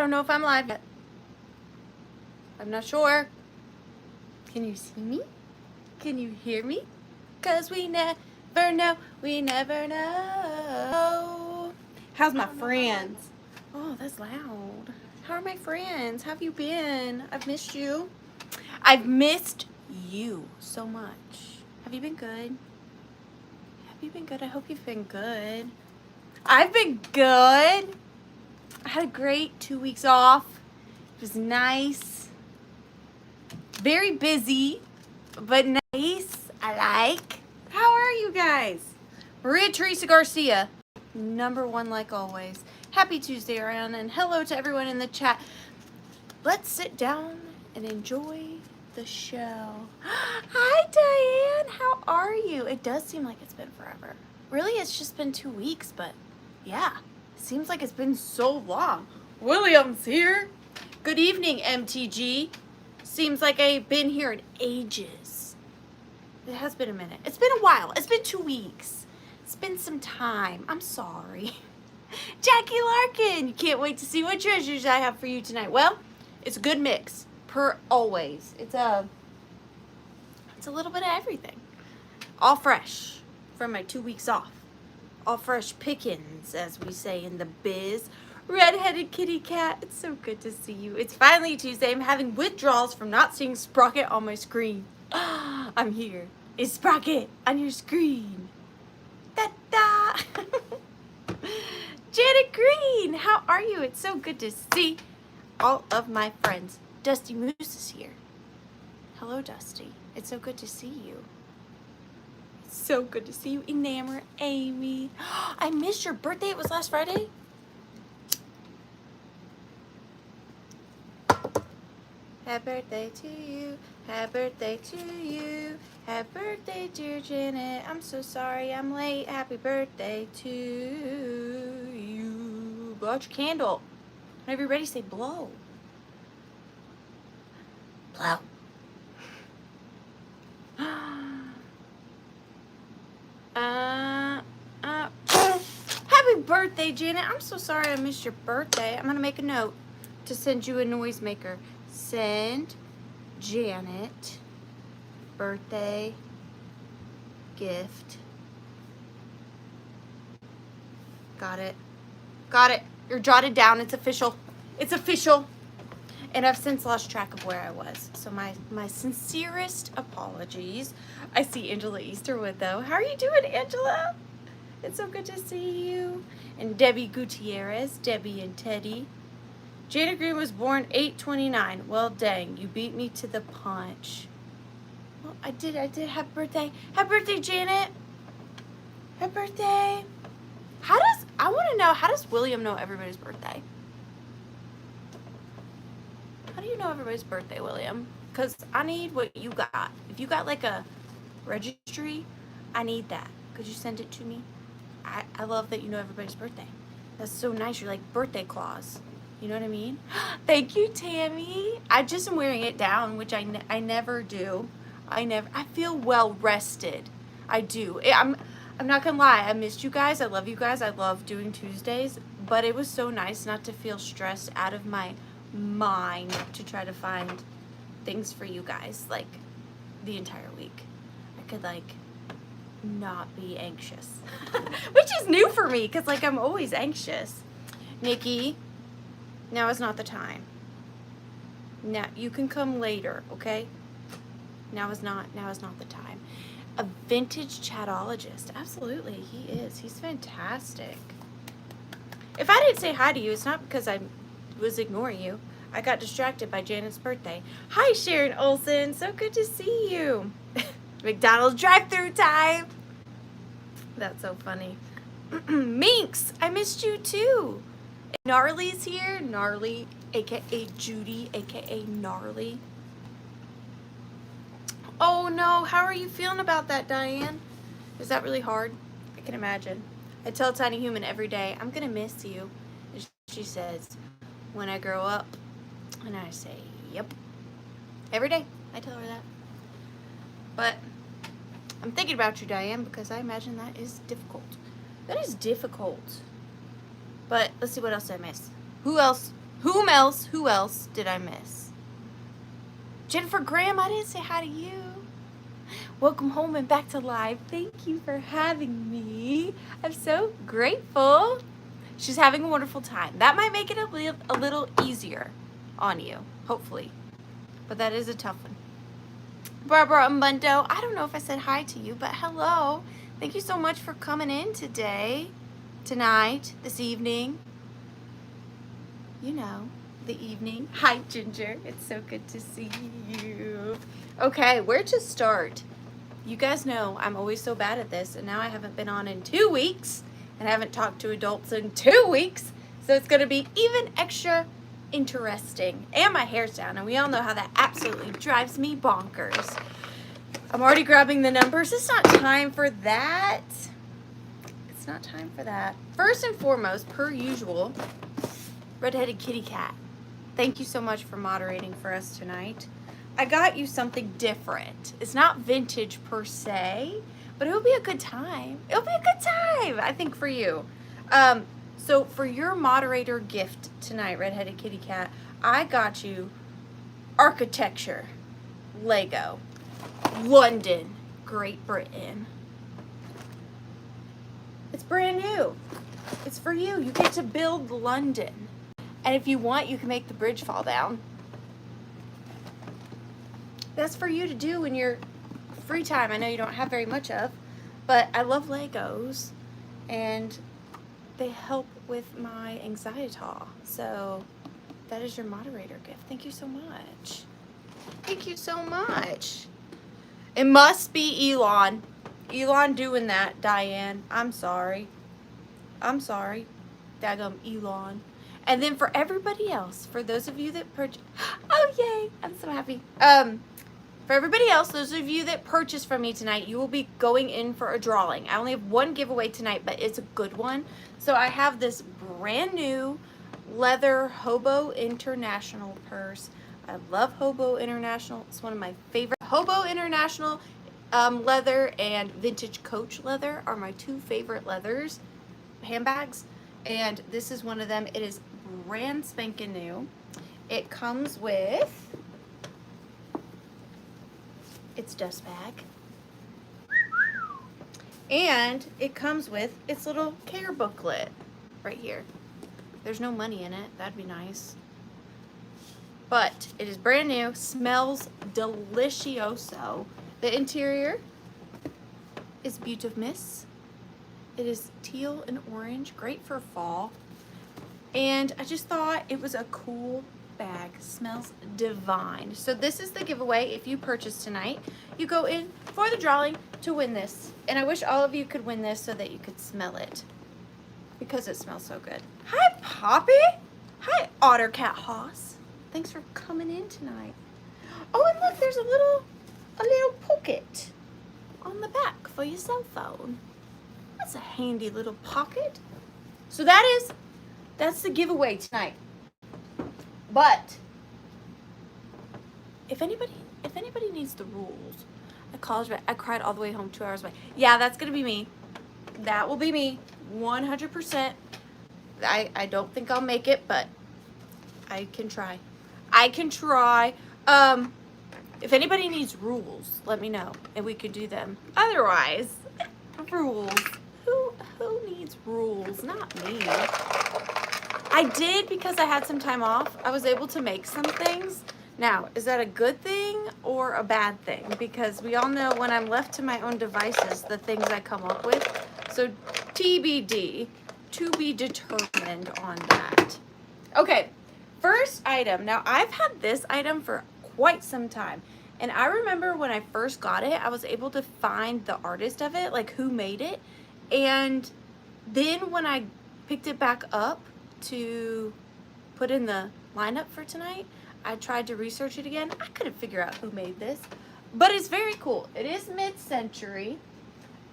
don't know if I'm live yet. I'm not sure. Can you see me? Can you hear me? 'Cause we never know. We never know. How's my friends? Oh, that's loud. How are my friends? How have you been? I've missed you. I've missed you so much. Have you been good? Have you been good? I hope you've been good. I've been good. I had a great 2 weeks off. It was nice. Very busy, but nice. I like. How are you guys? Maria Teresa Garcia, #1 like always. Happy Tuesday around, and hello to everyone in the chat. Let's sit down and enjoy the show. Hi Diane, how are you? It does seem like it's been forever. Really, it's just been 2 weeks, but yeah, it seems like it's been so long. William's here. Good evening, MTG. Seems like I've been here in ages. It has been a minute. It's been a while. It's been 2 weeks. It's been some time. I'm sorry. Jackie Larkin, you can't wait to see what treasures I have for you tonight. Well, it's a good mix, per always. It's a little bit of everything. All fresh from my 2 weeks off. All fresh pickings, as we say in the biz. Red-headed kitty cat, it's so good to see you. It's finally Tuesday. I'm having withdrawals from not seeing Sprocket on my screen. I'm here. It's Sprocket on your screen. Da-da! Janet Green, how are you? It's so good to see all of my friends. Dusty Moose is here. Hello, Dusty. It's so good to see you. It's so good to see you. Enamour Amy. I missed your birthday. It was last Friday. Happy birthday to you. Happy birthday to you. Happy birthday, dear Janet. I'm so sorry I'm late. Happy birthday to you. Blow out your candle. Whenever you're ready, say blow. Blow. Happy birthday, Janet. I'm so sorry I missed your birthday. I'm going to make a note to send you a noisemaker. Send Janet birthday gift. Got it. Got it. You're jotted down. It's official. It's official. And I've since lost track of where I was. So my sincerest apologies. I see Angela Easterwood though. How are you doing, Angela? It's so good to see you. And Debbie Gutierrez, Debbie and Teddy. Janet Green was born 8/29. Well, dang, you beat me to the punch. Well, I did. Happy birthday. Happy birthday, Janet. Happy birthday. I want to know, how does William know everybody's birthday? How do you know everybody's birthday, William? Because I need what you got. If you got like a registry, I need that. Could you send it to me? I love that you know everybody's birthday. That's so nice. You're like birthday clause. You know what I mean? Thank you, Tammy. I just am wearing it down, which I never do. I feel well rested. I do. I'm not gonna lie. I missed you guys. I love you guys. I love doing Tuesdays, but it was so nice not to feel stressed out of my mind to try to find things for you guys like the entire week. I could like not be anxious, which is new for me because like I'm always anxious. Nikki. Now is not the time. Now you can come later, okay? Now is not the time. A vintage chatologist. Absolutely, he is. He's fantastic. If I didn't say hi to you, it's not because I was ignoring you. I got distracted by Janet's birthday. Hi, Sharon Olson. So good to see you. McDonald's drive-thru time. That's so funny. Minx, I missed you too. Gnarly's here. Gnarly, aka Judy, aka Gnarly. Oh no, how are you feeling about that, Diane? Is that really hard? I can imagine. I tell Tiny Human every day, I'm gonna miss you. And she says, when I grow up. And I say, yep. Every day, I tell her that. But I'm thinking about you, Diane, because I imagine that is difficult. That is difficult. But let's see what else I miss. Who else Who else did I miss? Jennifer Graham, I didn't say hi to you. Welcome home and back to live. Thank you for having me. I'm so grateful. She's having a wonderful time. That might make it a little easier on you, hopefully. But that is a tough one. Barbara Mundo, I don't know if I said hi to you, but hello. Thank you so much for coming in today, tonight, this evening. You know, the evening. Hi, Ginger. It's so good to see you. Okay, where to start? You guys know I'm always so bad at this, and now I haven't been on in 2 weeks, and I haven't talked to adults in 2 weeks, so it's going to be even extra interesting. And my hair's down, and we all know how that absolutely drives me bonkers. I'm already grabbing the numbers. It's not time for that. It's not time for that. First and foremost, per usual, Redheaded Kitty Cat, thank you so much for moderating for us tonight. I got you something different. It's not vintage per se, but it'll be a good time. It'll be a good time, I think, for you. So for your moderator gift tonight, Redheaded Kitty Cat, I got you architecture, Lego, London, Great Britain. It's brand new. It's for you. You get to build London. And if you want, you can make the bridge fall down. That's for you to do in your free time. I know you don't have very much of, but I love Legos, and they help with my anxiety. So that is your moderator gift. Thank you so much. Thank you so much. It must be Elon. Elon doing that, Diane. I'm sorry. I'm sorry. Daggum Elon. And then for everybody else, for those of you that purchase, oh yay, I'm so happy. For everybody else, those of you that purchase from me tonight, you will be going in for a drawing. I only have one giveaway tonight, but it's a good one. So I have this brand new leather Hobo International purse. I love Hobo International. It's one of my favorite. Hobo International leather and vintage Coach leather are my two favorite leathers, handbags. And this is one of them. It is brand spanking new. It comes with its dust bag, and it comes with its little care booklet right here. There's no money in it. That'd be nice. But it is brand new. Smells delicioso. The interior is Beautiful. It is teal and orange, great for fall. And I just thought it was a cool bag. Smells divine. So this is the giveaway. If you purchase tonight, you go in for the drawing to win this. And I wish all of you could win this so that you could smell it, because it smells so good. Hi, Poppy. Hi, Ottercat Hoss. Thanks for coming in tonight. Oh, and look, there's a little pocket on the back for your cell phone. That's a handy little pocket. So that's the giveaway tonight. But if anybody needs the rules, I cried all the way home 2 hours away. Yeah, that's gonna be me. That will be me, 100%. I don't think I'll make it, but I can try. I can try. If anybody needs rules, let me know and we could do them. Otherwise, rules. Who needs rules? Not me. I did, because I had some time off. I was able to make some things. Now, is that a good thing or a bad thing? Because we all know when I'm left to my own devices, the things I come up with. So TBD, to be determined on that. Okay, first item. Now, I've had this item for quite some time. And I remember when I first got it, I was able to find the artist of it, like who made it. And then when I picked it back up to put in the lineup for tonight, I tried to research it again. I couldn't figure out who made this, but it's very cool. It is mid-century.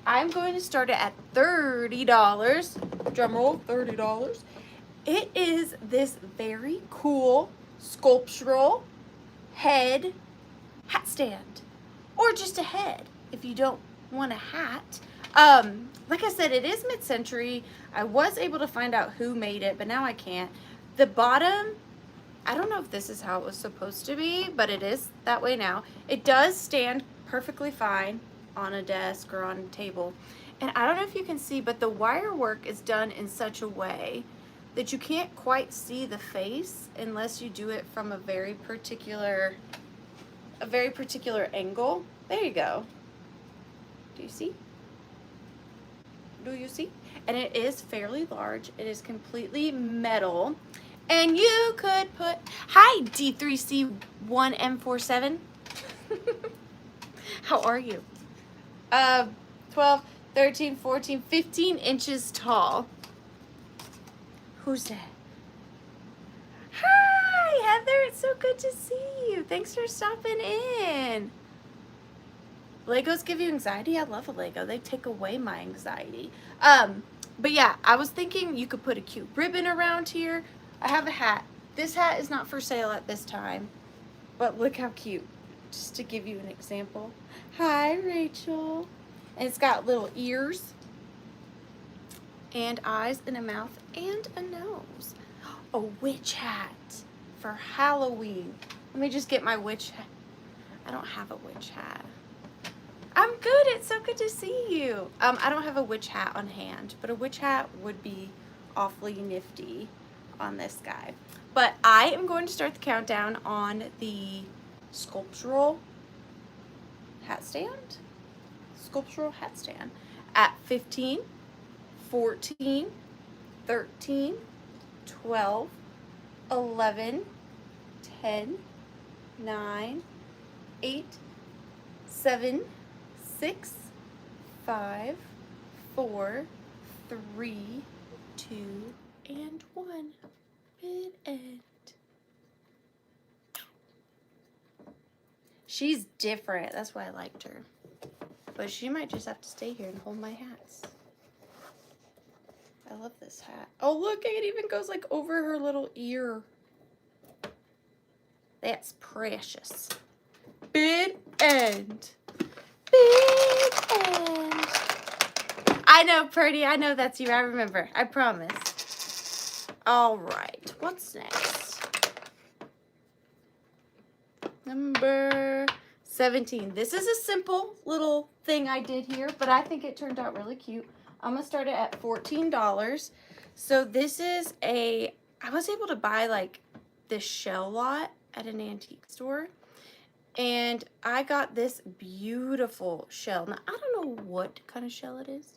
I'm going to start it at $30. Drum roll, $30. It is this very cool sculptural hat stand, or just a head if you don't want a hat. Like I said, it is mid-century. I was able to find out who made it, but now I can't. The bottom I don't know if this is how it was supposed to be, but it is that way now. It does stand perfectly fine on a desk or on a table. And I don't know if you can see, but the wire work is done in such a way that you can't quite see the face unless you do it from a very particular angle. There you go. Do you see? Do you see? And it is fairly large. It is completely metal. And you could put, hi D3C1M47. How are you? 12, 13, 14, 15 inches tall. Who's that? Hi, Heather. It's so good to see you. Thanks for stopping in. Legos give you anxiety? I love a Lego. They take away my anxiety. But yeah, I was thinking you could put a cute ribbon around here. I have a hat. This hat is not for sale at this time, but look how cute. Just to give you an example. Hi, Rachel. And it's got little ears and eyes and a mouth and a nose. A witch hat for Halloween. Let me just get my witch hat. I don't have a witch hat. I'm good. It's so good to see you. I don't have a witch hat on hand, but a witch hat would be awfully nifty on this guy. But I am going to start the countdown on the Sculptural hat stand. Sculptural hat stand at 15, 14, 13, 12, 11, 10, 9, 8, 7, 6, 5, 4, 3, 2, and 1. Mid end. She's different. That's why I liked her. But she might just have to stay here and hold my hats. I love this hat. Oh, look, it even goes like over her little ear. That's precious. Bid end. Bid end. I know, Purdy. I know that's you. I remember. I promise. All right. What's next? Number 17. This is a simple little thing I did here, but I think it turned out really cute. I'm going to start it at $14. So this is I was able to buy like this shell lot at an antique store. And I got this beautiful shell. Now, I don't know what kind of shell it is.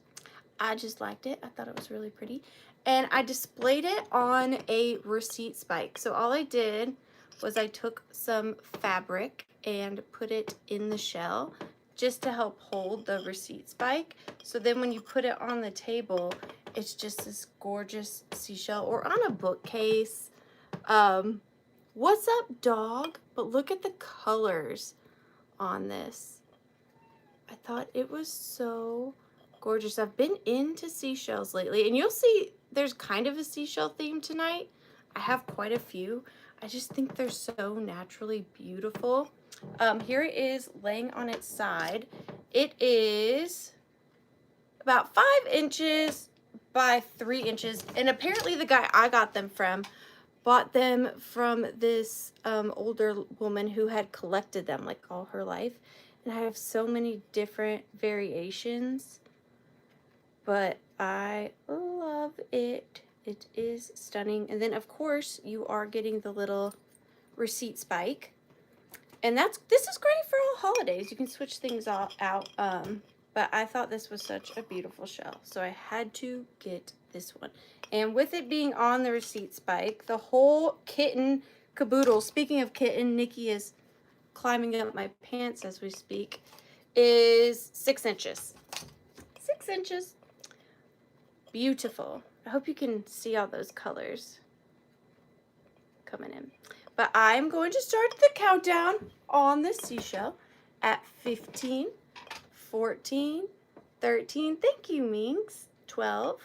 I just liked it. I thought it was really pretty. And I displayed it on a receipt spike. So all I did was I took some fabric and put it in the shell just to help hold the receipt spike. So then when you put it on the table, it's just this gorgeous seashell, or on a bookcase. What's up, dog? But look at the colors on this. I thought it was so gorgeous. I've been into seashells lately, and you'll see there's kind of a seashell theme tonight. I have quite a few. I just think they're so naturally beautiful. Here it is laying on its side. It is about 5 inches by 3 inches, and apparently the guy I got them from bought them from this older woman who had collected them like all her life. And I have so many different variations, but I love it. It is stunning. And then of course you are getting the little receipt spike. And this is great for all holidays. You can switch things out. But I thought this was such a beautiful shell, so I had to get this one. And with it being on the receipt spike, the whole kitten caboodle, speaking of kitten, Nikki is climbing up my pants as we speak, is 6 inches. 6 inches. Beautiful. I hope you can see all those colors coming in. But I'm going to start the countdown on the seashell at 15, 14, 13, thank you, Minx, 12,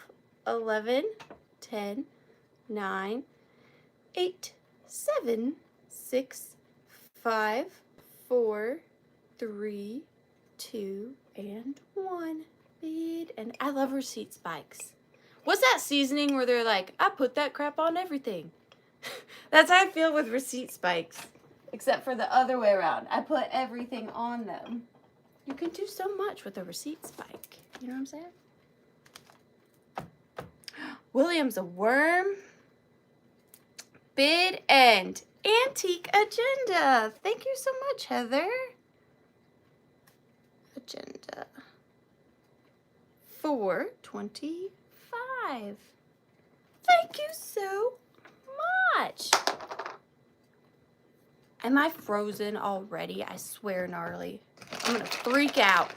11, 10, 9, 8, 7, 6, 5, 4, 3, 2, and 1. And I love receipt spikes. What's that seasoning where they're like, I put that crap on everything? That's how I feel with receipt spikes. Except for the other way around. I put everything on them. You can do so much with a receipt spike. You know what I'm saying? William's a worm. Bid and antique agenda. Thank you so much, Heather. Agenda. $4.25. Thank you so much. Am I frozen already? I swear, gnarly. I'm gonna freak out.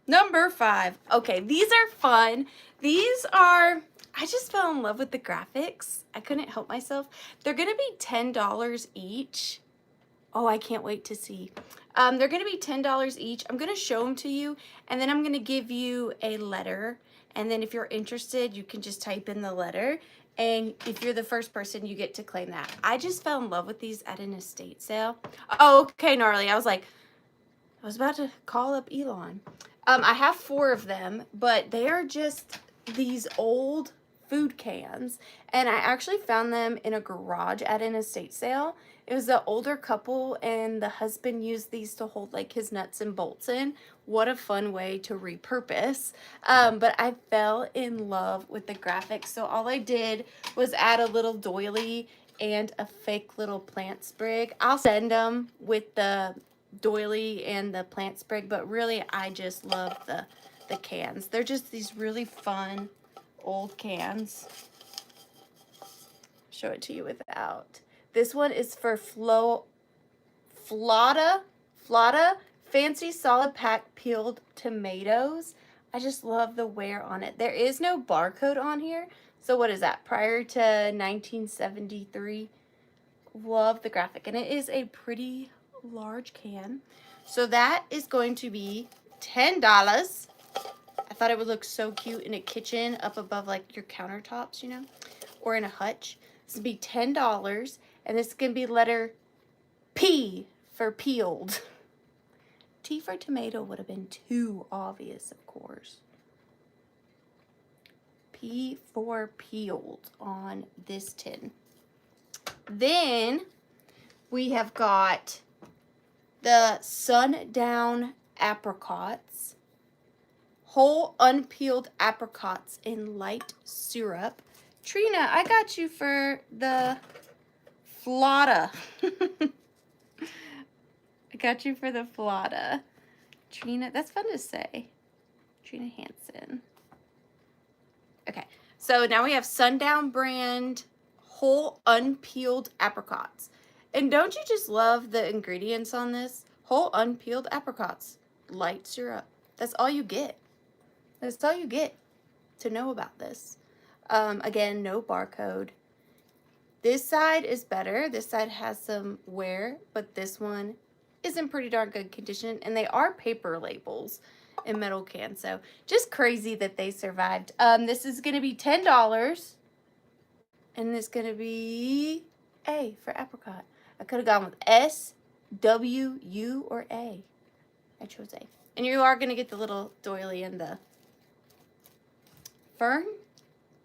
Number 5. Okay, these are fun. These are, I just fell in love with the graphics. I couldn't help myself. They're gonna be $10 each. Oh, I can't wait to see. They're gonna be $10 each. I'm gonna show them to you, and then I'm gonna give you a letter. And then if you're interested, you can just type in the letter. And if you're the first person, you get to claim that. I just fell in love with these at an estate sale. Oh, okay, gnarly. I was about to call up Elon. I have 4 of them, but they are just these old food cans. And I actually found them in a garage at an estate sale. It was an older couple, and the husband used these to hold like his nuts and bolts in. What a fun way to repurpose. But I fell in love with the graphics. So all I did was add a little doily and a fake little plant sprig. I'll send them with the doily and the plant sprig, but really I just love the cans. They're just these really fun old cans. Show it to you without. This one is for Flotta Fancy Solid Pack Peeled Tomatoes. I just love the wear on it. There is no barcode on here. So what is that? Prior to 1973. Love the graphic. And it is a pretty large can. So that is going to be $10. I thought it would look so cute in a kitchen up above like your countertops, you know, or in a hutch. This would be $10, and this can be letter P for peeled. T for tomato would have been too obvious, of course. P for peeled on this tin. Then we have got the Sundown apricots. Whole unpeeled apricots in light syrup. Trina, I got you for the Flotta. I got you for the Flotta. Trina, that's fun to say. Trina Hansen. Okay, so now we have Sundown brand whole unpeeled apricots. And don't you just love the ingredients on this? Whole unpeeled apricots, light syrup. That's all you get. That's all you get to know about this. Again, no barcode. This side is better. This side has some wear, but this one is in pretty darn good condition. And they are paper labels in metal cans. So just crazy that they survived. This is going to be $10. And it's going to be A for apricot. I could have gone with S, W, U, or A. I chose A. And you are going to get the little doily and the fern.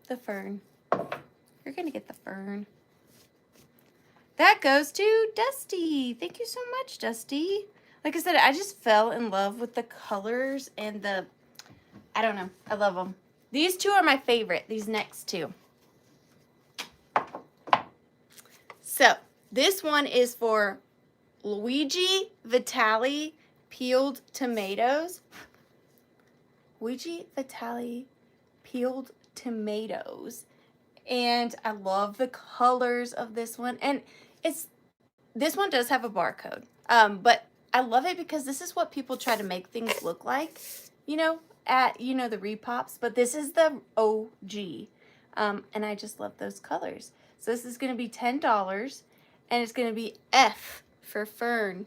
The fern. You're going to get the fern. That goes to Dusty. Thank you so much, Dusty. Like I said, I just fell in love with the colors and the, I don't know. I love them. These two are my favorite, these next two. So, this one is for Luigi Vitali peeled tomatoes. Luigi Vitali peeled tomatoes. And I love the colors of this one. And this one does have a barcode. But I love it because this is what people try to make things look like, you know, at, you know, the repops. But this is the OG. And I just love those colors. So this is going to be $10. And it's going to be F for fern.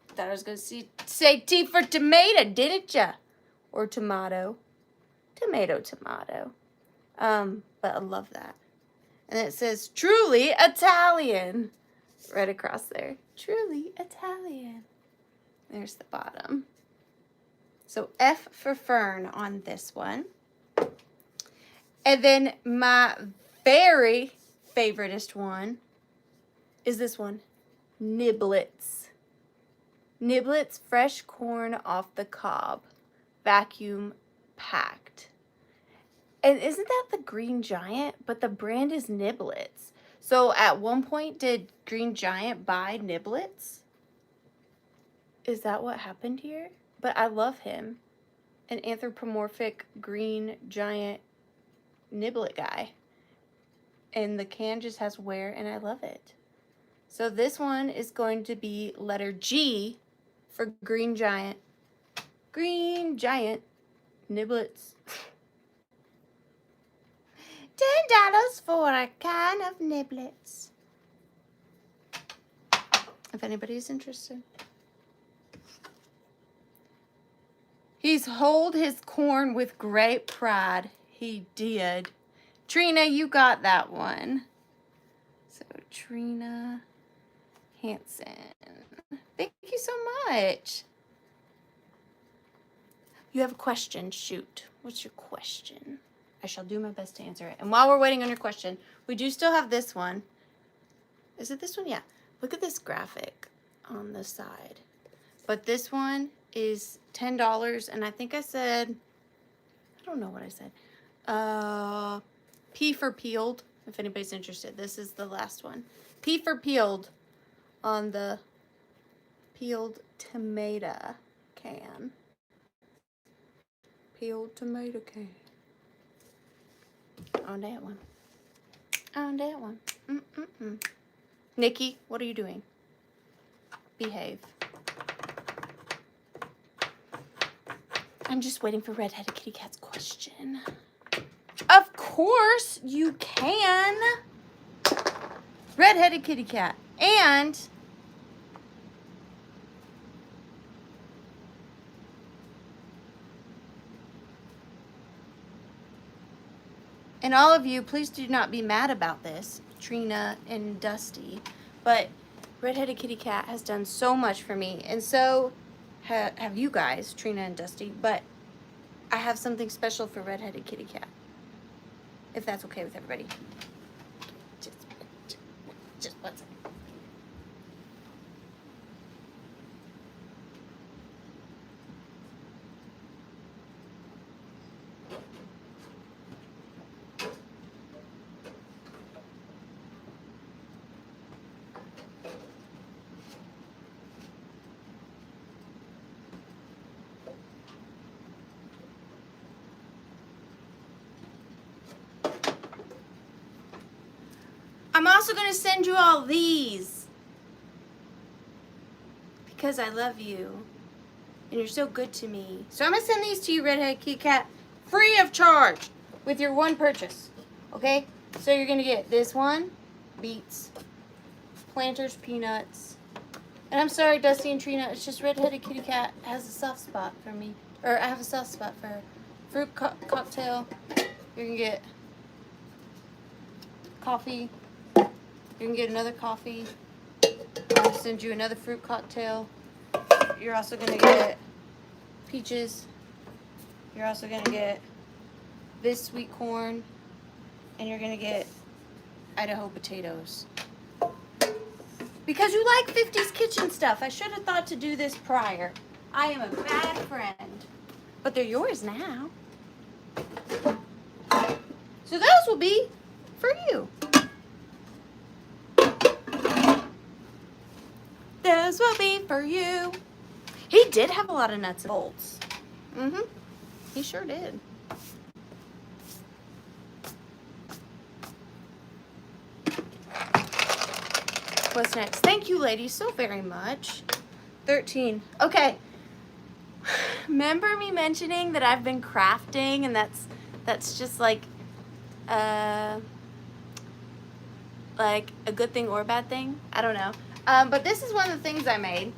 Thought I was going to say T for tomato, didn't ya? Or tomato. Tomato, tomato. But I love that. And it says, truly Italian. Right across there. Truly Italian. There's the bottom. So F for fern on this one. And then my very favoritist one is this one, Niblets. Niblets fresh corn off the cob, vacuum packed. And isn't that the Green Giant? But the brand is Niblets. So at one point, did Green Giant buy Niblets? Is that what happened here? But I love him. An anthropomorphic Green Giant Niblet guy. And the can just has wear, and I love it. So this one is going to be letter G for Green Giant. Green Giant Niblets. $10 for a can of niblets. If anybody's interested. He's hold his corn with great pride. He did. Trina, you got that one. So Trina Hansen. Thank you so much. You have a question, shoot. What's your question? I shall do my best to answer it. And while we're waiting on your question, we do still have this one. Is it this one? Yeah. Look at this graphic on the side. But this one is $10, and I think I said, I don't know what I said. P for peeled, if anybody's interested. This is the last one. P for peeled on the peeled tomato can. Peeled tomato can. On that one. On that one. Nikki, what are you doing? Behave. I'm just waiting for Redheaded Kitty Cat's question. Of course you can. Redheaded Kitty Cat. And all of you, please do not be mad about this, Trina and Dusty, but Redheaded Kitty Cat has done so much for me, and so have you guys, Trina and Dusty, but I have something special for Redheaded Kitty Cat, if that's okay with everybody. Just one second. I'm also going to send you all these because I love you and you're so good to me. So I'm going to send these to you, Redhead Kitty Cat, free of charge with your one purchase. Okay? So you're going to get this one, beets, Planters peanuts. And I'm sorry, Dusty and Trina, it's just Redheaded Kitty Cat has a soft spot for me. Or I have a soft spot for her. Fruit cocktail. You're going to get coffee. You can get another coffee. I'll send you another fruit cocktail. You're also going to get peaches. You're also going to get this sweet corn. And you're going to get Idaho potatoes. Because you like 50s kitchen stuff. I should have thought to do this prior. I am a bad friend. But they're yours now. So those will be for you. Those will be for you. He did have a lot of nuts and bolts. He sure did. What's next? Thank you, ladies, so very much. 13. Okay. Remember me mentioning that I've been crafting, and that's just like a good thing or a bad thing? I don't know. But this is one of the things I made.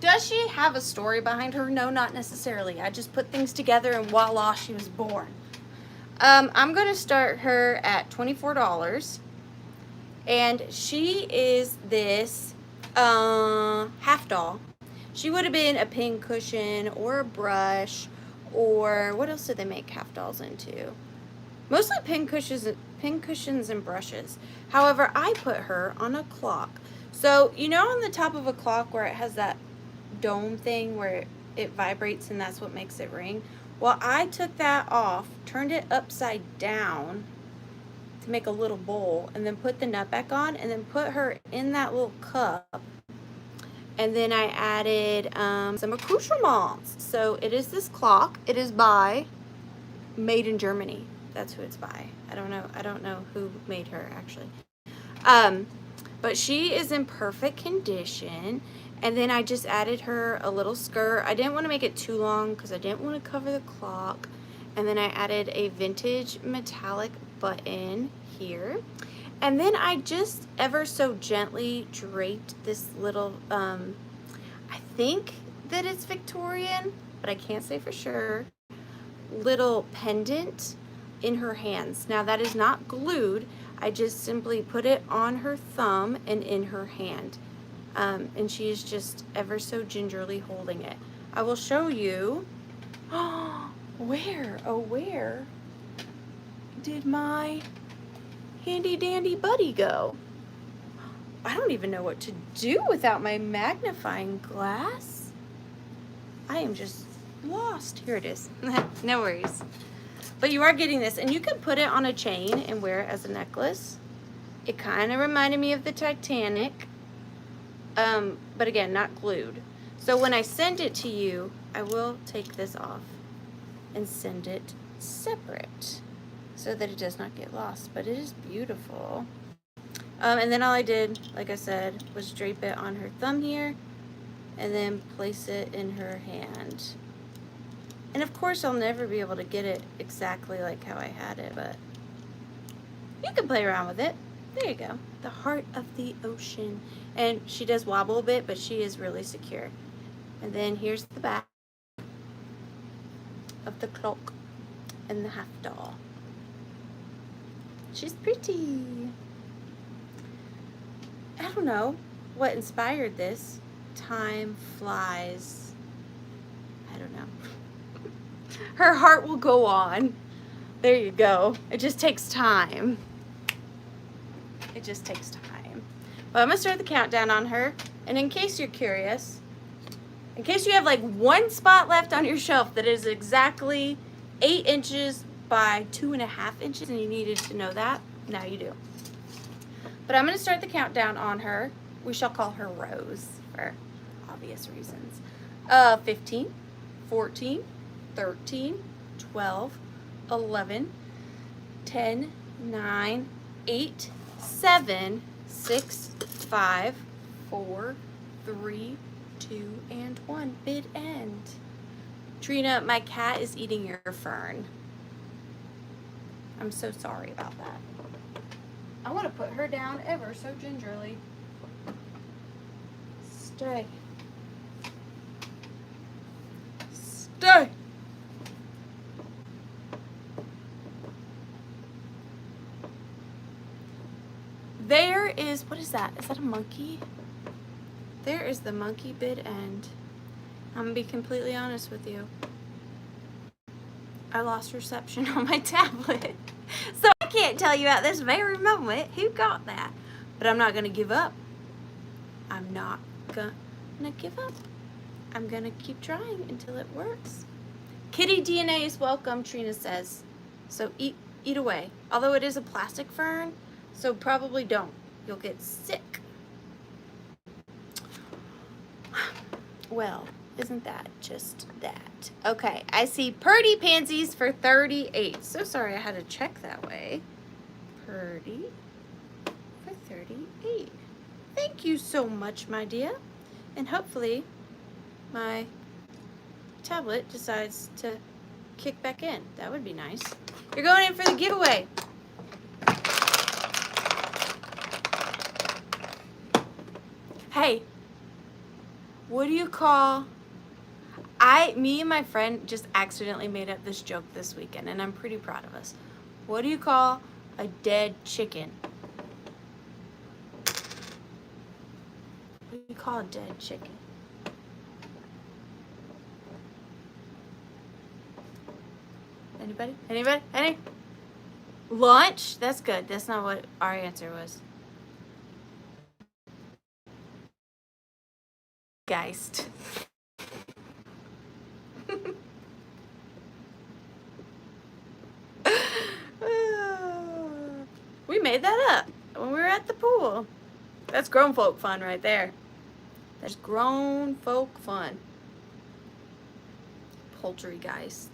Does she have a story behind her? No, not necessarily. I just put things together and voila, she was born. I'm going to start her at $24. And she is this half doll. She would have been a pin cushion or a brush or what else did they make half dolls into? Mostly pin cushions and brushes. However, I put her on a clock. So, you know on the top of a clock where it has that dome thing where it vibrates and that's what makes it ring? Well, I took that off, turned it upside down to make a little bowl, and then put the nut back on, and then put her in that little cup. And then I added some accoutrements. So it is this clock. It is by Made in Germany. That's who it's by. I don't know who made her actually. But she is in perfect condition. And then I just added her a little skirt. I didn't want to make it too long because I didn't want to cover the clock. And then I added a vintage metallic button here. And then I just ever so gently draped this little, I think that it's Victorian, but I can't say for sure, little pendant in her hands. Now that is not glued. I just simply put it on her thumb and in her hand. And she is just ever so gingerly holding it. I will show you. Where did my handy dandy buddy go? I don't even know what to do without my magnifying glass. I am just lost. Here it is. No worries. But you are getting this, and you can put it on a chain and wear it as a necklace. It kind of reminded me of the Titanic, but again, not glued. So when I send it to you, I will take this off and send it separate so that it does not get lost, but it is beautiful. And then all I did, like I said, was drape it on her thumb here and then place it in her hand. And of course I'll never be able to get it exactly like how I had it, but you can play around with it. There you go. The heart of the ocean. And she does wobble a bit, but she is really secure. And then here's the back of the clock and the half doll. She's pretty. I don't know what inspired this. Time flies. I don't know. Her heart will go on. There you go. It just takes time. It just takes time. But I'm going to start the countdown on her. And in case you're curious, in case you have like one spot left on your shelf that is exactly 8 inches by 2.5 inches and you needed to know that, now you do. But I'm going to start the countdown on her. We shall call her Rose for obvious reasons. 15, 14, 13, 12, 11, 10, 9, 8, 7, 6, 5, 4, 3, 2, and 1. Bid end. Trina, my cat is eating your fern. I'm so sorry about that. I want to put her down ever so gingerly. Stay. Stay. There is, what is that? Is that a monkey? There is the monkey bid end. I'm going to be completely honest with you. I lost reception on my tablet. So I can't tell you at this very moment who got that. But I'm not going to give up. I'm not going to give up. I'm going to keep trying until it works. Kitty DNA is welcome, Trina says. So eat away. Although it is a plastic fern, so probably don't. You'll get sick. Well, isn't that just that? Okay, I see Purdy pansies for 38. So sorry I had to check that way. Purdy for 38. Thank you so much, my dear. And hopefully my tablet decides to kick back in. That would be nice. You're going in for the giveaway. Hey, what do you call... me and my friend just accidentally made up this joke this weekend, and I'm pretty proud of us. What do you call a dead chicken? What do you call a dead chicken? Anybody? Anybody? Any? Lunch? That's good. That's not what our answer was. Geist. We made that up when we were at the pool. That's grown folk fun right there. That's grown folk fun. Poultrygeist.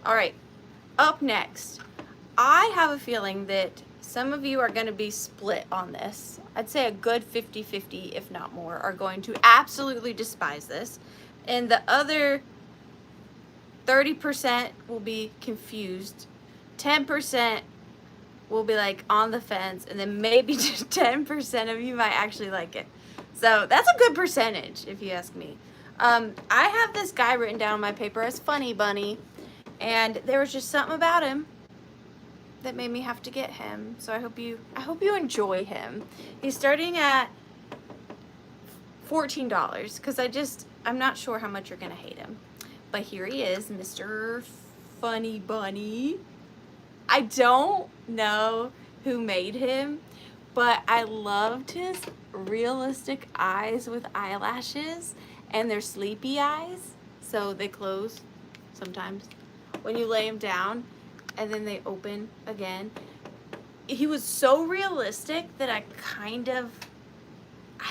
All right, up next. I have a feeling that some of you are going to be split on this. I'd say a good 50-50, if not more, are going to absolutely despise this. And the other 30% will be confused. 10% will be like on the fence, and then maybe just 10% of you might actually like it. So that's a good percentage, if you ask me. I have this guy written down on my paper as Funny Bunny, and there was just something about him that made me have to get him. So I hope you enjoy him. He's starting at $14 because I'm not sure how much you're gonna hate him. But here he is, Mr. Funny Bunny. I don't know who made him, but I loved his realistic eyes with eyelashes, and they're sleepy eyes, so they close sometimes when you lay him down, and then they open again. He was so realistic that I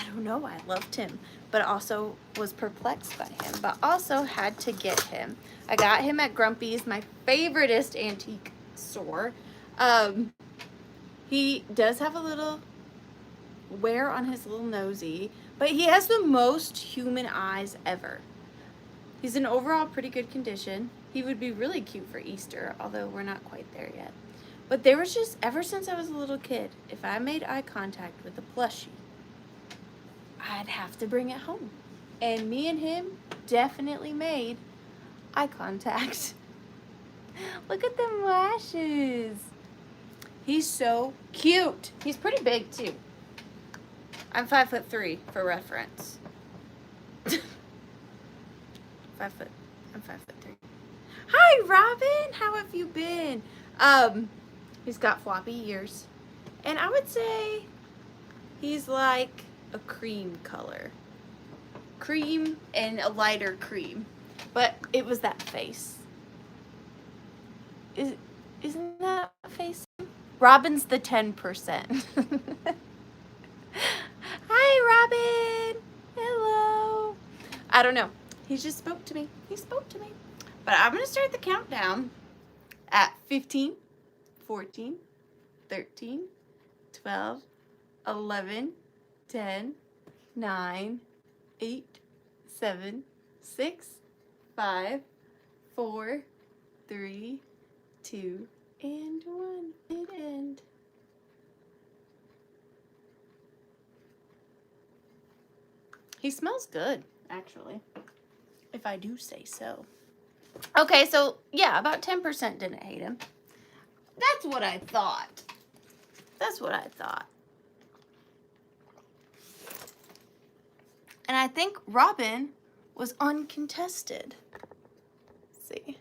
don't know, I loved him, but also was perplexed by him, but also had to get him. I got him at Grumpy's, my favoriteest antique store. He does have a little wear on his little nosy, but he has the most human eyes ever. He's in overall pretty good condition. He would be really cute for Easter, although we're not quite there yet. But there was just, ever since I was a little kid, if I made eye contact with a plushie, I'd have to bring it home. And me and him definitely made eye contact. Look at them lashes. He's so cute. He's pretty big too. I'm 5'3" for reference. I'm 5'3". Hi, Robin. How have you been? He's got floppy ears, and I would say he's like a cream color. Cream and a lighter cream, but it was that face. Isn't that face? Robin's the 10%. Hi, Robin. Hello. I don't know. He just spoke to me. He spoke to me. But I'm going to start the countdown at 15, 14, 13, 12, 11, 10, 9, 8, 7, 6, 5, 4, 3, 2, and 1. It end. He smells good, actually, if I do say so. Okay, so yeah, about 10% didn't hate him. That's what I thought. That's what I thought. And I think Robin was uncontested. Let's see.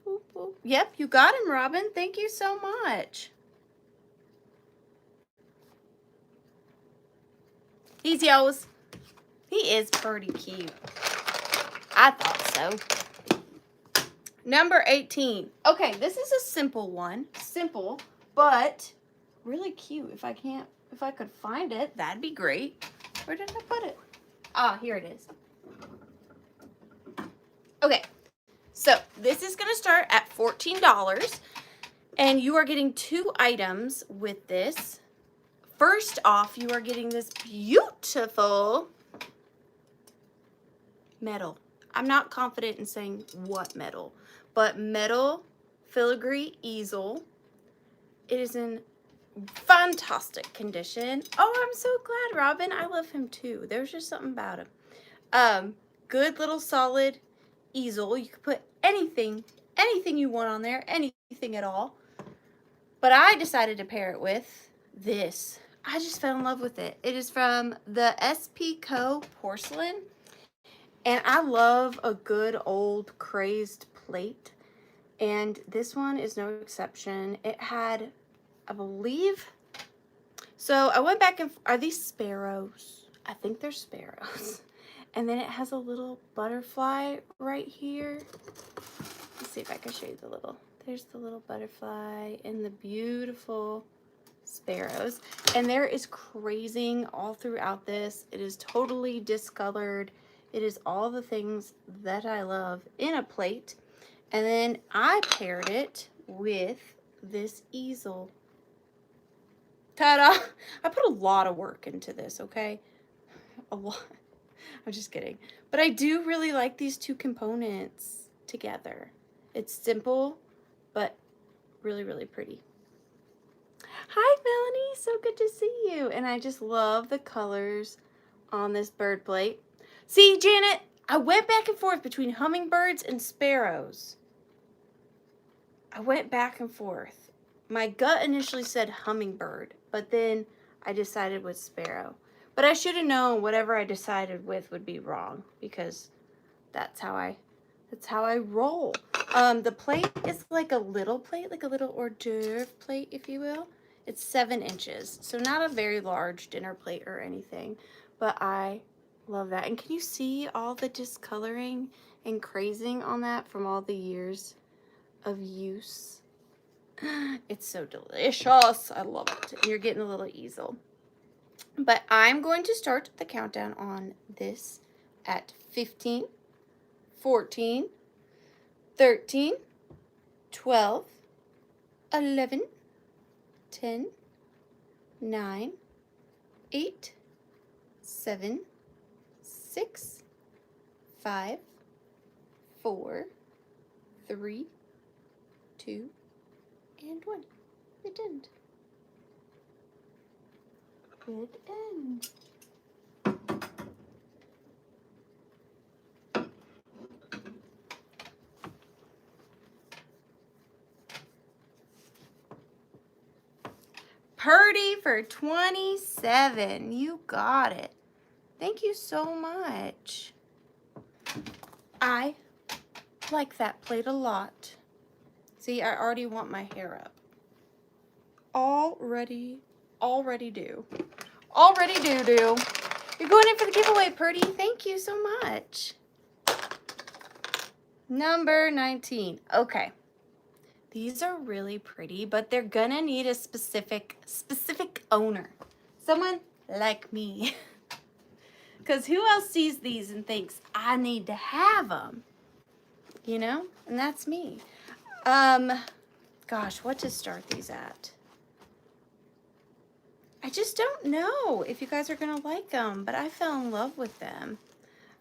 Boop, boop. Yep, you got him, Robin. Thank you so much. He's yours. He is pretty cute. I thought so. Number 18. Okay, this is a simple one. Simple, but really cute. If I could find it, that'd be great. Where did I put it? Ah, here it is. Okay, so this is going to start at $14, and you are getting 2 items with this. First off, you are getting this beautiful metal. I'm not confident in saying what metal, but metal filigree easel. It is in fantastic condition. Oh, I'm so glad, Robin. I love him too. There's just something about him. Good little solid easel. You could put anything you want on there, anything at all. But I decided to pair it with this. I just fell in love with it. It is from the SP Co porcelain. And I love a good old crazed plate. And this one is no exception. It had, I believe, so I went back and, are these sparrows? I think they're sparrows. And then it has a little butterfly right here. Let's see if I can show you the little, there's the little butterfly and the beautiful sparrows. And there is crazing all throughout this. It is totally discolored. It is all the things that I love in a plate. And then I paired it with this easel. Ta-da! I put a lot of work into this, okay? A lot. I'm just kidding. But I do really like these two components together. It's simple, but really, really pretty. Hi, Melanie. So good to see you. And I just love the colors on this bird plate. See, Janet, I went back and forth between hummingbirds and sparrows. I went back and forth. My gut initially said hummingbird, but then I decided with sparrow. But I should have known whatever I decided with would be wrong, because that's how I roll. The plate is like a little plate, like a little hors d'oeuvre plate, if you will. It's 7 inches, so not a very large dinner plate or anything, but I love that. And can you see all the discoloring and crazing on that from all the years of use? It's so delicious. I love it. And you're getting a little easel. But I'm going to start the countdown on this at 15, 14, 13, 12, 11, 10, 9, 8, 7, 6, 5, 4, 3, 2, and 1. Good end. Good end. Purdy for 27. You got it. Thank you so much. I like that plate a lot. See, I already want my hair up. Already do. Already do. You're going in for the giveaway, Purdy. Thank you so much. Number 19. Okay. These are really pretty, but they're gonna need a specific owner. Someone like me. Because who else sees these and thinks, I need to have them? You know? And that's me. Gosh, what to start these at? I just don't know if you guys are gonna like them, but I fell in love with them.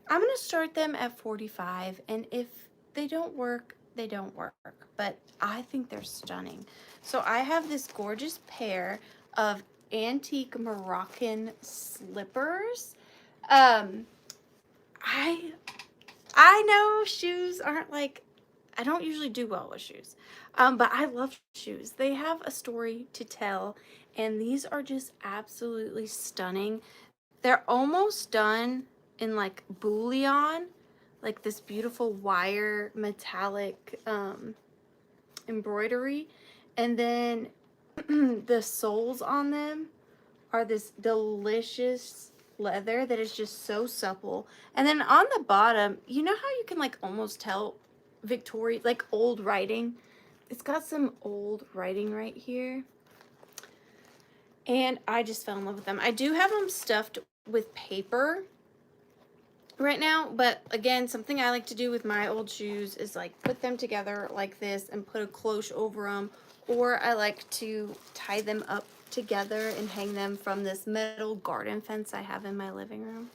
I'm gonna start them at 45, and if they don't work, they don't work, but I think they're stunning. So I have this gorgeous pair of antique Moroccan slippers. I know shoes aren't like, I don't usually do well with shoes, but I love shoes. They have a story to tell, and these are just absolutely stunning. They're almost done in like bullion, like this beautiful wire metallic embroidery, and then the soles on them are this delicious leather that is just so supple. And then on the bottom, you know how you can like almost tell Victorian, like old writing? It's got some old writing right here. And I just fell in love with them. I do have them stuffed with paper right now, but again, something I like to do with my old shoes is like put them together like this and put a cloche over them, or I like to tie them up together and hang them from this metal garden fence I have in my living room.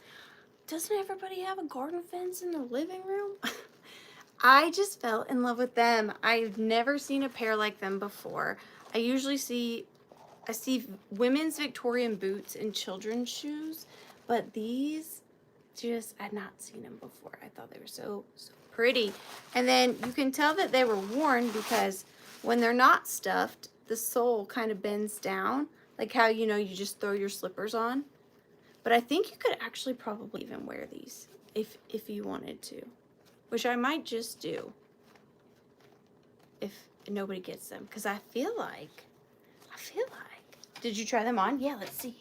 Doesn't everybody have a garden fence in their living room? I just fell in love with them. I've never seen a pair like them before. I usually see women's Victorian boots and children's shoes, but these just, I'd not seen them before. I thought they were so pretty. And then you can tell that they were worn because when they're not stuffed, the sole kind of bends down, like how, you know, you just throw your slippers on. But I think you could actually probably even wear these if you wanted to, which I might just do if nobody gets them, because I feel like, did you try them on? Yeah, let's see.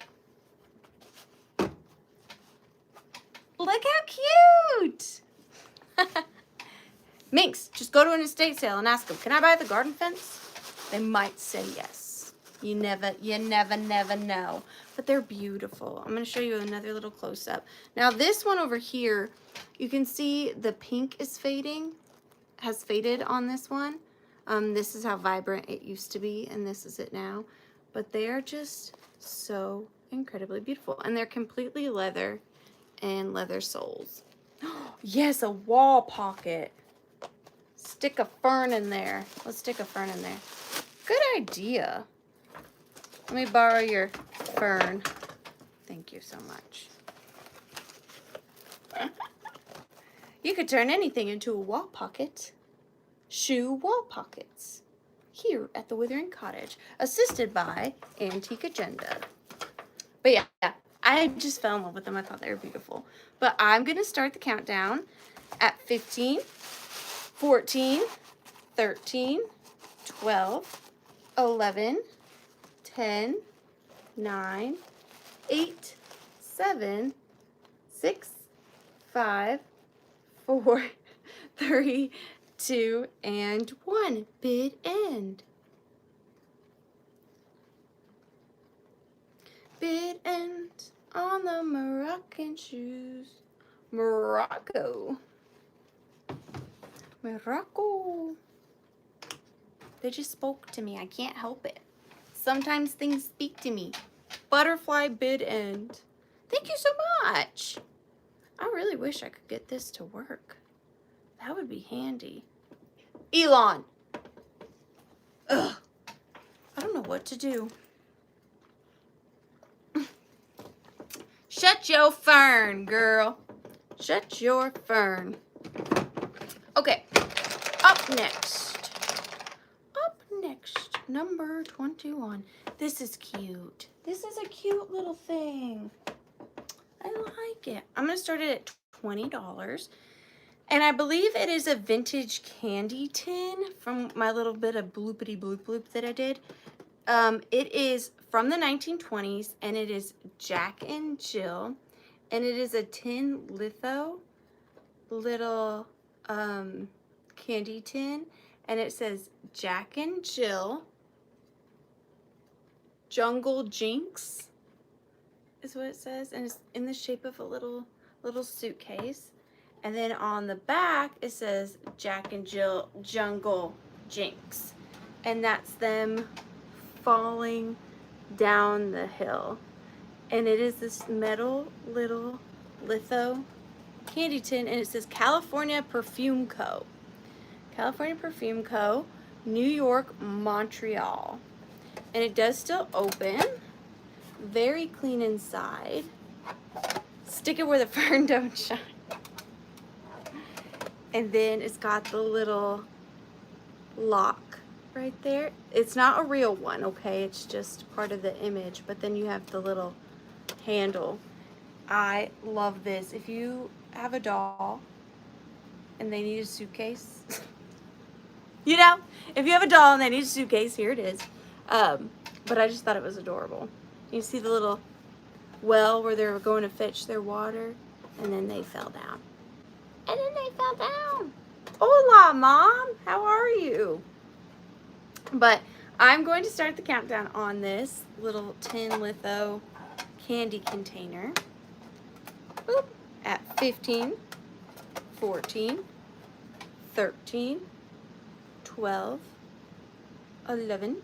Look how cute. Minx, just go to an estate sale and ask them, can I buy the garden fence? They might say yes. You never know. But they're beautiful. I'm going to show you another little close-up. Now this one over here, you can see the pink is fading, has faded on this one. This is how vibrant it used to be, and this is it now. But they are just so incredibly beautiful. And they're completely leather and leather soles. Yes, a wall pocket. Stick a fern in there. Let's stick a fern in there. Good idea. Let me borrow your fern. Thank you so much. You could turn anything into a wall pocket. Shoe wall pockets. Here at the Withering Cottage. Assisted by Antique Agenda. But yeah, I just fell in love with them. I thought they were beautiful. But I'm going to start the countdown at 15, 14, 13, 12, 11, 10, 9, 8, 7, 6, 5, 4, 3, 2, and 1. Bid end. Bid end on the Moroccan shoes. Morocco. They just spoke to me. I can't help it. Sometimes things speak to me. Butterfly bid end. Thank you so much. I really wish I could get this to work. That would be handy. Elon. Ugh. I don't know what to do. Shut your fern, girl. Shut your fern. Okay. Up next, number 21. This is cute. This is a cute little thing. I like it. I'm going to start it at $20. And I believe it is a vintage candy tin from my little bit of bloopity bloop bloop that I did. It is from the 1920s, and it is Jack and Jill. And it is a tin litho little candy tin, and it says Jack and Jill Jungle Jinx is what it says, and it's in the shape of a little suitcase. And then on the back it says Jack and Jill Jungle Jinx, and that's them falling down the hill. And it is this metal little litho candy tin, and it says California Perfume Co. California Perfume Co. New York, Montreal. And it does still open. Very clean inside. Stick it where the fern don't shine. And then it's got the little lock right there. It's not a real one, okay? It's just part of the image. But then you have the little handle. I love this. If you have a doll and they need a suitcase, you know, if you have a doll and they need a suitcase, here it is. But I just thought it was adorable. You see the little well where they were going to fetch their water, and then they fell down. And then they fell down. Hola, Mom. How are you? But I'm going to start the countdown on this little tin litho candy container. Boop. At 15, 14, 13, 12, 11,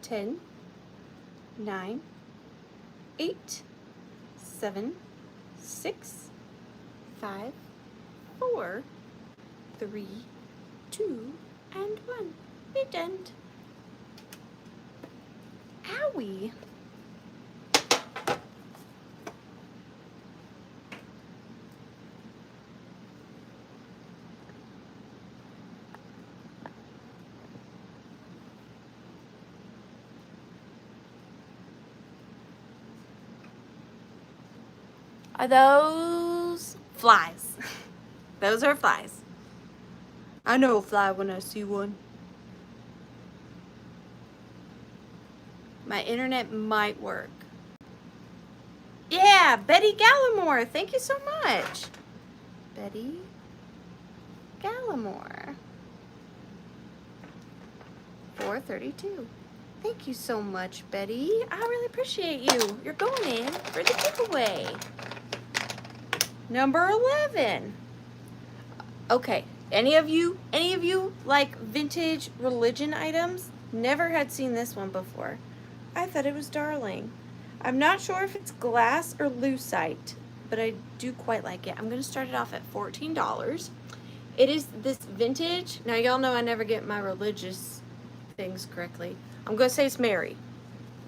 10, 9, 8, 7, 6, 5, 4, 3, 2, and 1. Bid end. Owie. Are those flies. Those are flies. I know a fly when I see one. My internet might work. Yeah, Betty Gallimore. Thank you so much. Betty Gallimore. 432. Thank you so much, Betty. I really appreciate you. You're going in for the giveaway. Number 11. Okay, any of you like vintage religion items? Never had seen this one before. I thought it was darling. I'm not sure if it's glass or lucite, but I do quite like it. I'm going to start it off at $14. It is this vintage. Now, y'all know I never get my religious things correctly. I'm going to say it's Mary.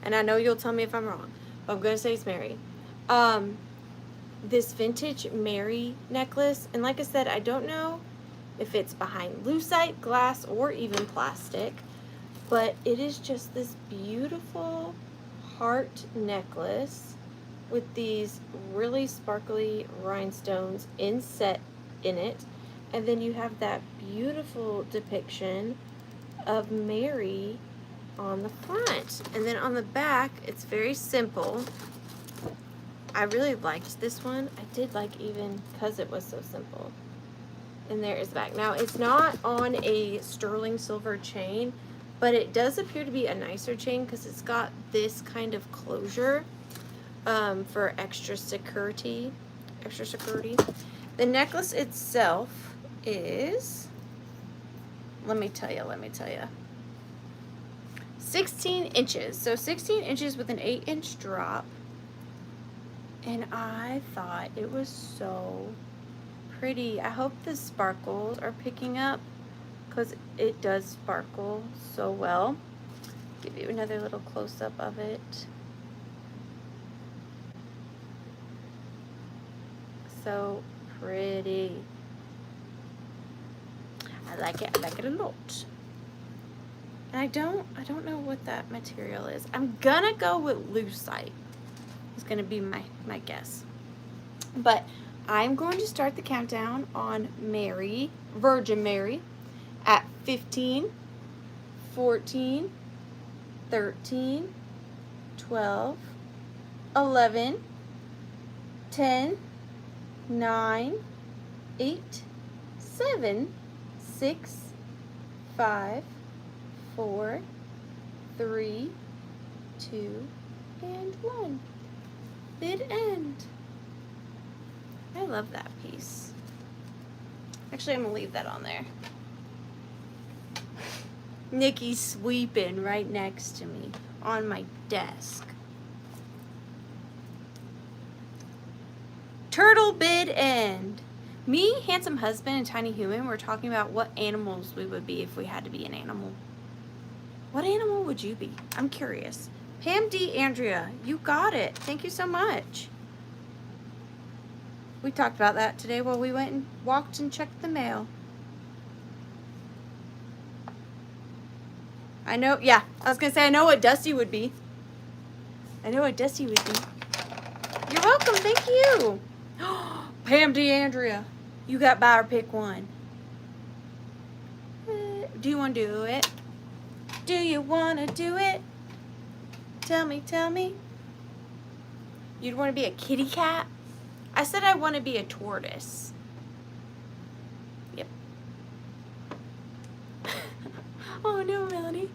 And I know you'll tell me if I'm wrong, but I'm going to say it's Mary. This vintage Mary necklace. And like I said, I don't know if it's behind lucite, glass, or even plastic. But it is just this beautiful heart necklace with these really sparkly rhinestones inset in it. And then you have that beautiful depiction of Mary on the front. And then on the back, it's very simple. I really liked this one. I did like even because it was so simple. And there is the back. Now, it's not on a sterling silver chain, but it does appear to be a nicer chain because it's got this kind of closure for extra security. The necklace itself is, let me tell you, 16 inches. So 16 inches with an 8-inch drop. And I thought it was so pretty. I hope the sparkles are picking up because it does sparkle so well. Give you another little close-up of it. So pretty. I like it a lot. And I don't know what that material is. I'm gonna go with lucite. It's gonna be my guess. But I'm going to start the countdown on Mary, Virgin Mary, at 15, 14, 13, 12, 11, 10, 9, 8, 7, 6, 5, 4, 3, 2, and 1. Bid end. I love that piece. Actually, I'm gonna leave that on there. Nikki's sweeping right next to me on my desk. Turtle bid end. Me, handsome husband, and tiny human were talking about what animals we would be if we had to be an animal. What animal would you be? I'm curious. Pam D. Andrea, you got it. Thank you so much. We talked about that today while we went and walked and checked the mail. I know, yeah, I was going to say, I know what Dusty would be. You're welcome, thank you. Pam D. Andrea, you got buyer pick one. Do you want to do it? Do you want to do it? Tell me. You'd want to be a kitty cat? I said I want to be a tortoise. Yep. Oh no, Melanie.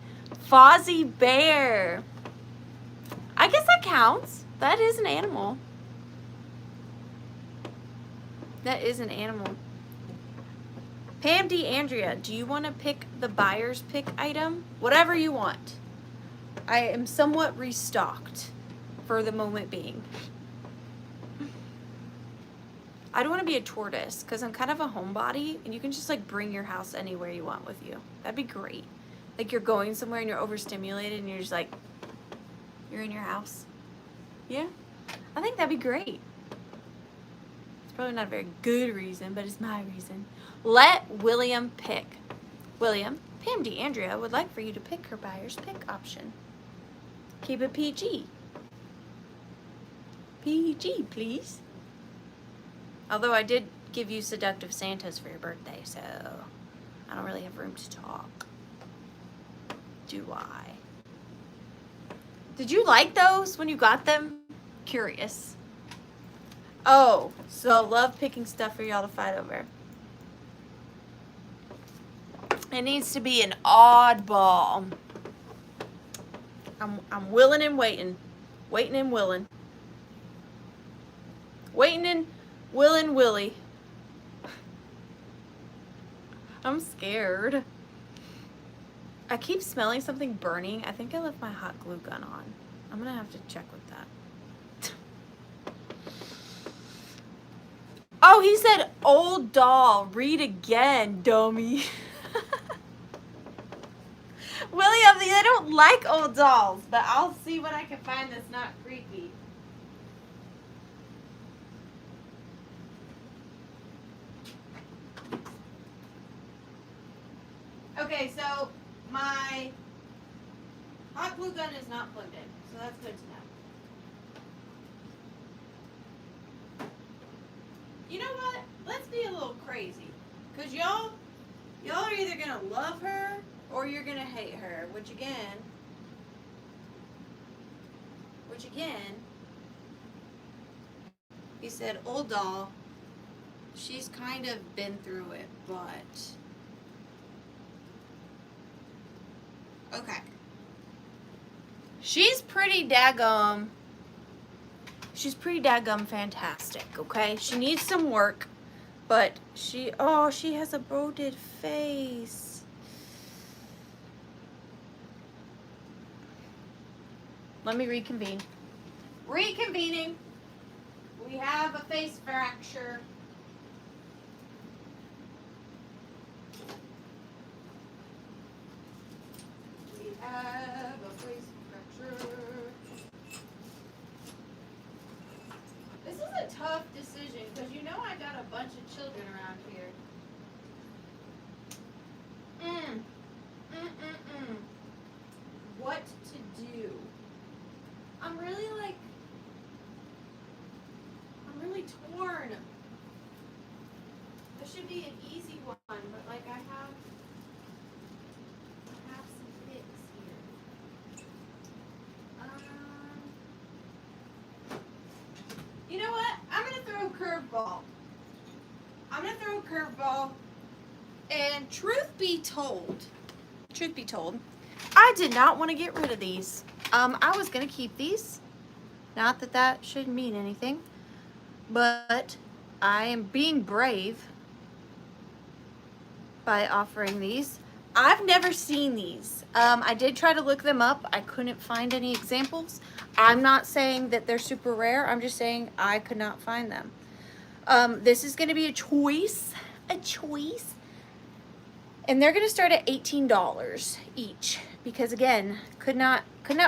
Fozzie Bear. I guess that counts. That is an animal. Pam D. Andrea, do you want to pick the buyer's pick item? Whatever you want. I am somewhat restocked for the moment being. I don't want to be a tortoise because I'm kind of a homebody and you can just like bring your house anywhere you want with you. That'd be great. Like you're going somewhere and you're overstimulated and you're just like, you're in your house. Yeah, I think that'd be great. It's probably not a very good reason, but it's my reason. Let William pick. William, Pam D. Andrea would like for you to pick her buyer's pick option. Keep it PG. PG, please. Although I did give you seductive Santas for your birthday, so I don't really have room to talk. Do I? Did you like those when you got them? Curious. Oh, so love picking stuff for y'all to fight over. It needs to be an oddball. I'm willing and waiting. Waiting and willing. Waiting and willing Willie. I'm scared. I keep smelling something burning. I think I left my hot glue gun on. I'm gonna have to check with that. Oh, he said old doll. Read again, dummy. William, I don't like old dolls, but I'll see what I can find that's not creepy. Okay, so my hot glue gun is not plugged in, so that's good to know. You know what? Let's be a little crazy, because y'all are either going to love her or you're going to hate her, which again, he said, old doll, she's kind of been through it, but, okay. She's pretty daggum fantastic, okay? She needs some work, but she has a bloated face. Let me reconvene. Reconvening. We have a face fracture. We have a face fracture. This is a tough decision because you know I got a bunch of children around here. What to do? I'm really torn. This should be an easy one, but like I have some picks here. You know what? I'm gonna throw a curveball. And truth be told, I did not want to get rid of these. I was gonna keep these. Not that that should mean anything, but I am being brave by offering these. I've never seen these. I did try to look them up. I couldn't find any examples. I'm not saying that they're super rare. I'm just saying I could not find them. This is going to be a choice. And they're going to start at $18 each because again, could not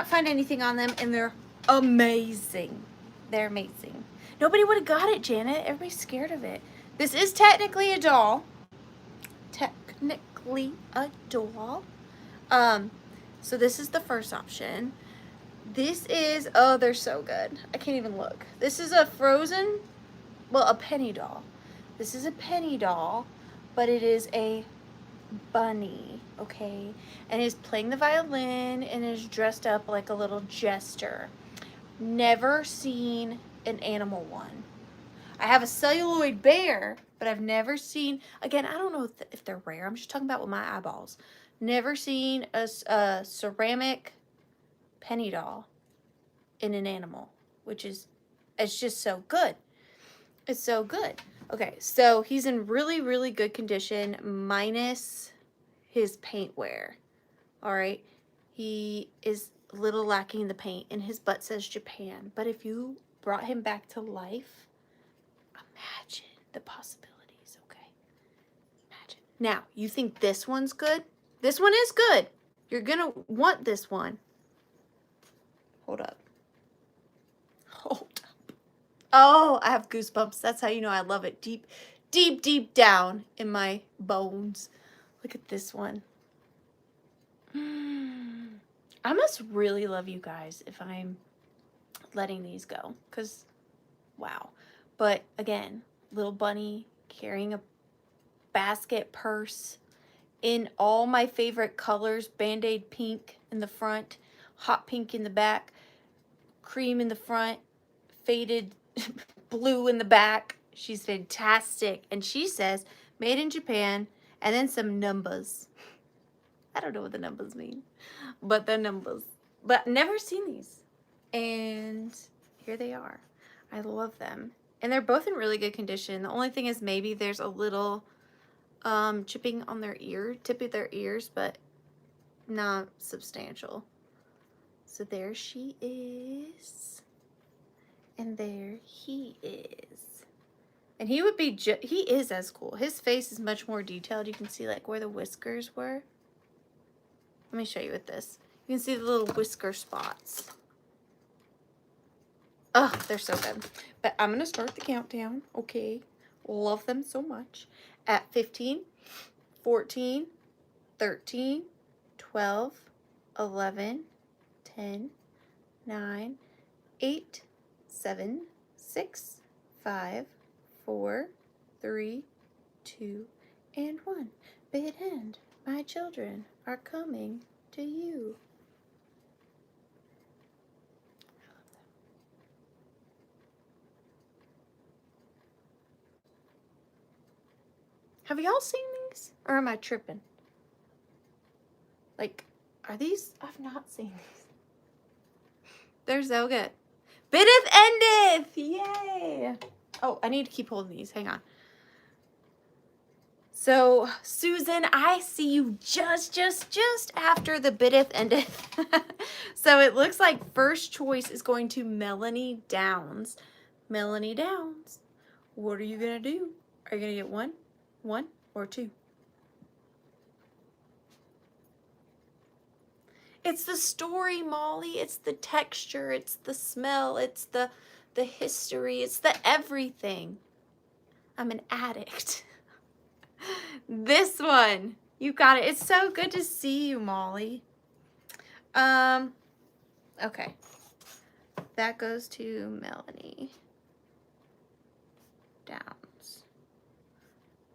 find anything on them, and they're amazing. They're amazing. Nobody would have got it, Janet. Everybody's scared of it. This is technically a doll. So this is the first option. This is, oh, they're so good. I can't even look. This is a frozen, well, a penny doll. This is a penny doll, but it is a bunny, okay? And is playing the violin and is dressed up like a little jester. Never seen an animal one. I have a celluloid bear, but I've never seen, again, I don't know if they're rare. I'm just talking about with my eyeballs. Never seen a ceramic penny doll in an animal, which is, it's just so good. It's so good. Okay, so he's in really, really good condition, minus his paint wear. All right, he is a little lacking the paint, and his butt says Japan. But if you brought him back to life, imagine the possibilities, okay? Imagine. Now, you think this one's good? This one is good. You're gonna want this one. Hold up. Hold up. Oh, I have goosebumps. That's how you know I love it. Deep, deep, deep down in my bones. Look at this one. I must really love you guys if I'm letting these go, because wow. But again, little bunny carrying a basket purse in all my favorite colors, Band-Aid pink in the front, hot pink in the back, cream in the front, faded blue in the back. She's fantastic. And she says, made in Japan, and then some numbers. I don't know what the numbers mean, but the numbers. But never seen these. And here they are. I love them. And they're both in really good condition. The only thing is maybe there's a little chipping on their ear, tip of their ears, but not substantial. So there she is. And there he is. And he would be, he is as cool. His face is much more detailed. You can see like where the whiskers were. Let me show you with this. You can see the little whisker spots. Oh, they're so good. But I'm going to start the countdown. Okay. Love them so much. At 15, 14, 13, 12, 11, 10, 9, 8, 7, 6, 5, 4, 3, 2, and 1. Bid end. My children are coming to you. Have y'all seen these? Or am I tripping? Like, are these? I've not seen these. They're so good. Biddeth endeth! Yay! Oh, I need to keep holding these. Hang on. So, Susan, I see you just after the biddeth endeth. So it looks like first choice is going to Melanie Downs. Melanie Downs, what are you going to do? Are you going to get one, or two? It's the story, Molly. It's the texture. It's the smell. It's the history. It's the everything. I'm an addict. This one. You got it. It's so good to see you, Molly. Okay. That goes to Melanie Downs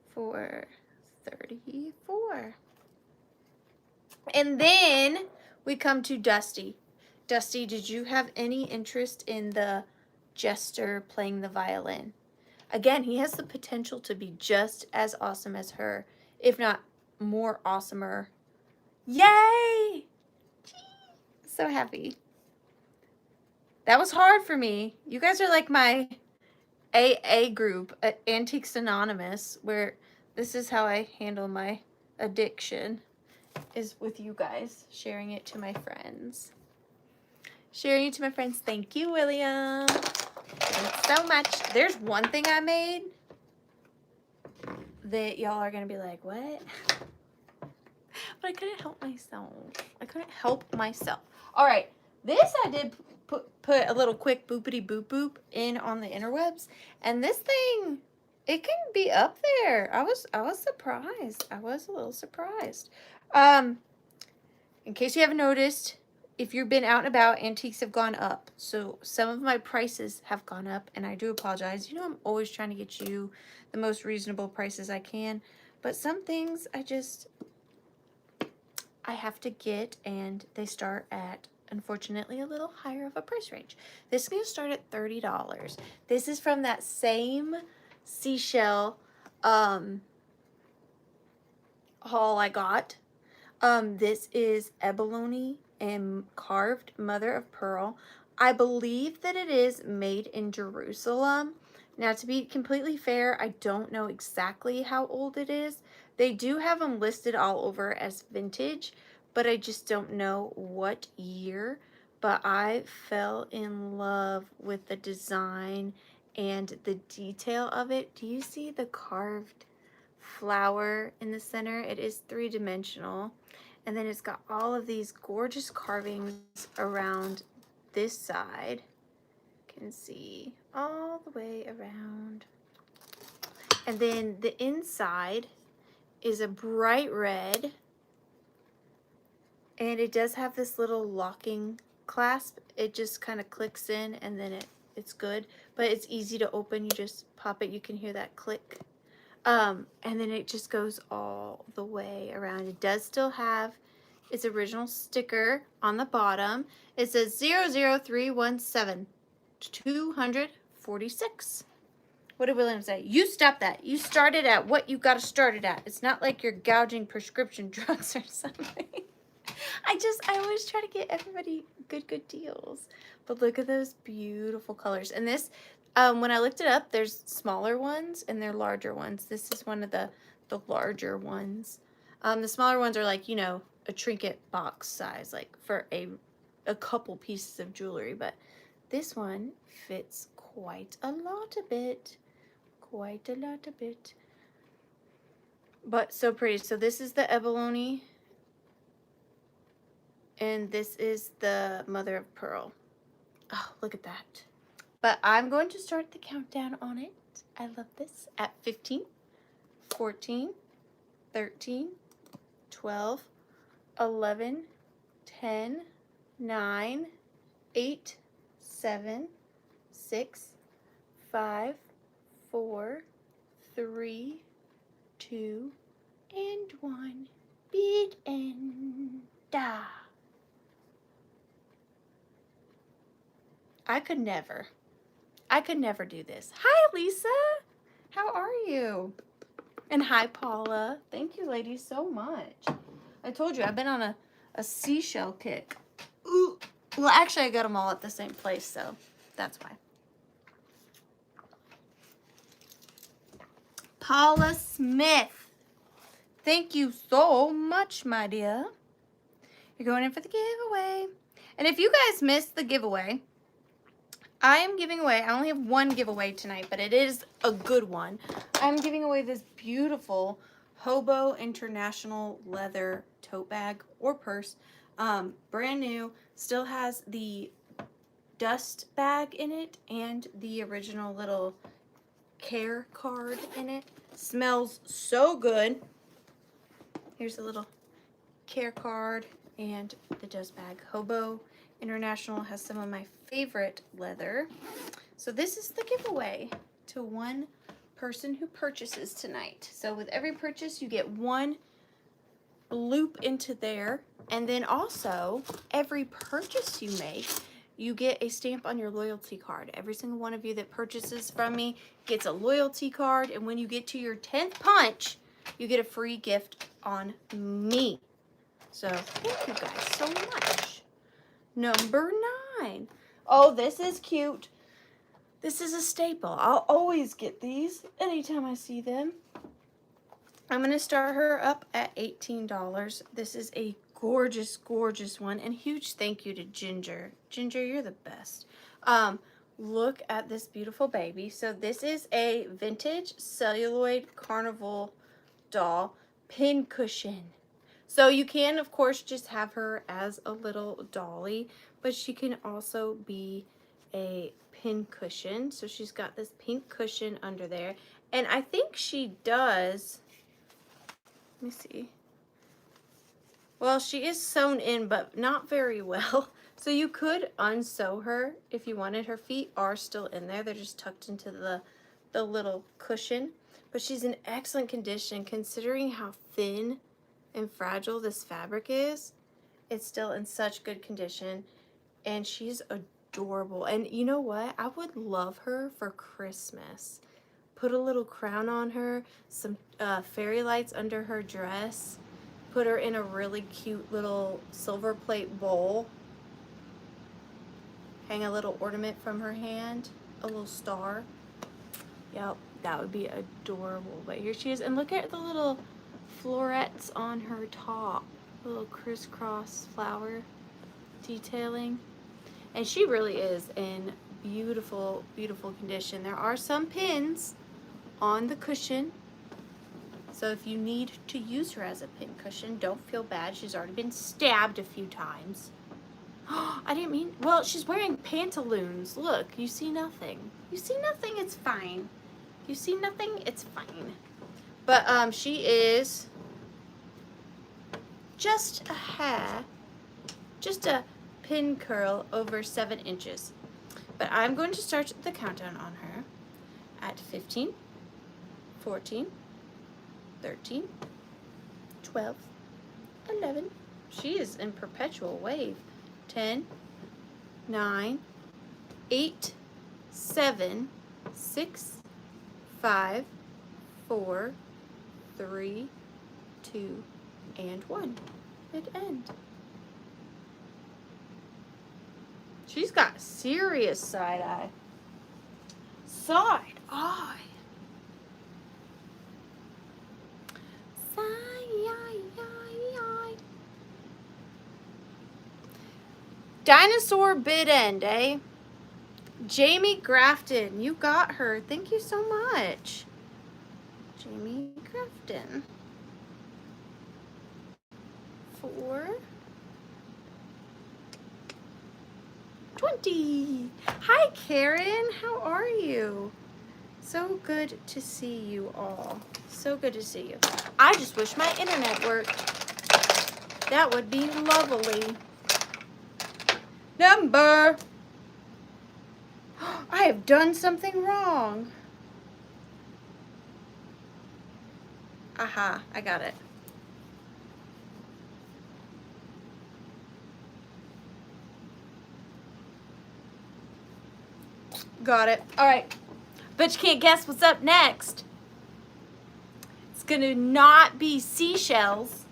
for 34. And then we come to Dusty. Dusty, did you have any interest in the jester playing the violin? Again, he has the potential to be just as awesome as her, if not more awesomer. Yay! So happy. That was hard for me. You guys are like my AA group at Antiques Anonymous, where this is how I handle my addiction, is with you guys, sharing it to my friends. Sharing it to my friends. Thank you, William. Thanks so much. There's one thing I made that y'all are going to be like, what? But I couldn't help myself. I couldn't help myself. All right. This I did put a little quick boopity boop boop in on the interwebs. And this thing, it can be up there. I was surprised. I was a little surprised. In case you haven't noticed, if you've been out and about, antiques have gone up. So some of my prices have gone up, and I do apologize. You know, I'm always trying to get you the most reasonable prices I can. But some things I have to get, and they start at, unfortunately, a little higher of a price range. This is going to start at $30. This is from that same Seashell haul I got. This is abalone and carved mother of pearl. I believe that it is made in Jerusalem. Now, to be completely fair, I don't know exactly how old it is. They do have them listed all over as vintage, but I just don't know what year. But I fell in love with the design and the detail of it. Do you see the carved flower in the center? It is three-dimensional. And then it's got all of these gorgeous carvings around this side. You can see all the way around. And then the inside is a bright red. And it does have this little locking clasp. It just kind of clicks in, and then it it's good, but it's easy to open. You just pop it, you can hear that click. And then it just goes all the way around. It does still have its original sticker on the bottom. It says 00317 246. What did William say? You stop that. You started at what you got to start it at. It's not like you're gouging prescription drugs or something. I always try to get everybody good deals. But look at those beautiful colors. And this, when I looked it up, there's smaller ones and there are larger ones. This is one of the larger ones. The smaller ones are like, you know, a trinket box size, like for a couple pieces of jewelry. But this one fits quite a lot of it. Quite a lot of it. But so pretty. So this is the abalone. And this is the mother of pearl. Oh, look at that. But I'm going to start the countdown on it. I love this. At 15, 14, 13, 12, 11, 10, 9, 8, 7, 6, 5, 4, 3, 2, and 1. Big end. I could never do this. Hi, Lisa. How are you? And hi, Paula. Thank you, ladies, so much. I told you, I've been on a seashell kick. Ooh. Well, actually, I got them all at the same place, so that's why. Paula Smith. Thank you so much, my dear. You're going in for the giveaway. And if you guys missed the giveaway, I am giving away, I only have one giveaway tonight, but it is a good one. I'm giving away this beautiful Hobo International leather tote bag or purse. Brand new, still has the dust bag in it and the original little care card in it. Smells so good. Here's a little care card and the dust bag. Hobo International has some of my favorite leather. So this is the giveaway to one person who purchases tonight. So with every purchase, you get one loop into there. And then also, every purchase you make, you get a stamp on your loyalty card. Every single one of you that purchases from me gets a loyalty card. And when you get to your 10th punch, you get a free gift on me. So thank you guys so much. Number 9. Oh, this is cute. This is a staple. I'll always get these anytime I see them. I'm going to start her up at $18. This is a gorgeous, gorgeous one. And huge thank you to Ginger. Ginger, you're the best. Look at this beautiful baby. So this is a vintage celluloid carnival doll pin cushion. So you can, of course, just have her as a little dolly, but she can also be a pin cushion. So she's got this pink cushion under there. And I think she does, let me see. Well, she is sewn in, but not very well. So you could unsew her if you wanted. Her feet are still in there. They're just tucked into the little cushion. But she's in excellent condition considering how thin and fragile this fabric is. It's still in such good condition. And she's adorable. And you know what? I would love her for Christmas. Put a little crown on her, some fairy lights under her dress. Put her in a really cute little silver plate bowl. Hang a little ornament from her hand, a little star. Yep, that would be adorable. But here she is. And look at the little florets on her top. A little crisscross flower detailing. And she really is in beautiful, beautiful condition. There are some pins on the cushion. So if you need to use her as a pin cushion, don't feel bad. She's already been stabbed a few times. I didn't mean, well, she's wearing pantaloons. Look, you see nothing. You see nothing, it's fine. You see nothing, it's fine. But she is just a hair, just a pin curl over 7 inches. But I'm going to start the countdown on her at 15, 14, 13, 12, 11. She is in perpetual wave. 10, 9, 8, 7, 6, 5, 4, 3, 2, and 1. Hit end. She's got serious side eye. Side eye. Side eye. Dinosaur bid end, eh? Jamie Grafton, you got her. Thank you so much. Jamie Grafton. 4, 20. Hi, Karen. How are you? So good to see you all. So good to see you. I just wish my internet worked. That would be lovely. Number. I have done something wrong. Aha, I got it. Got it. All right. But you can't guess what's up next. It's going to not be seashells.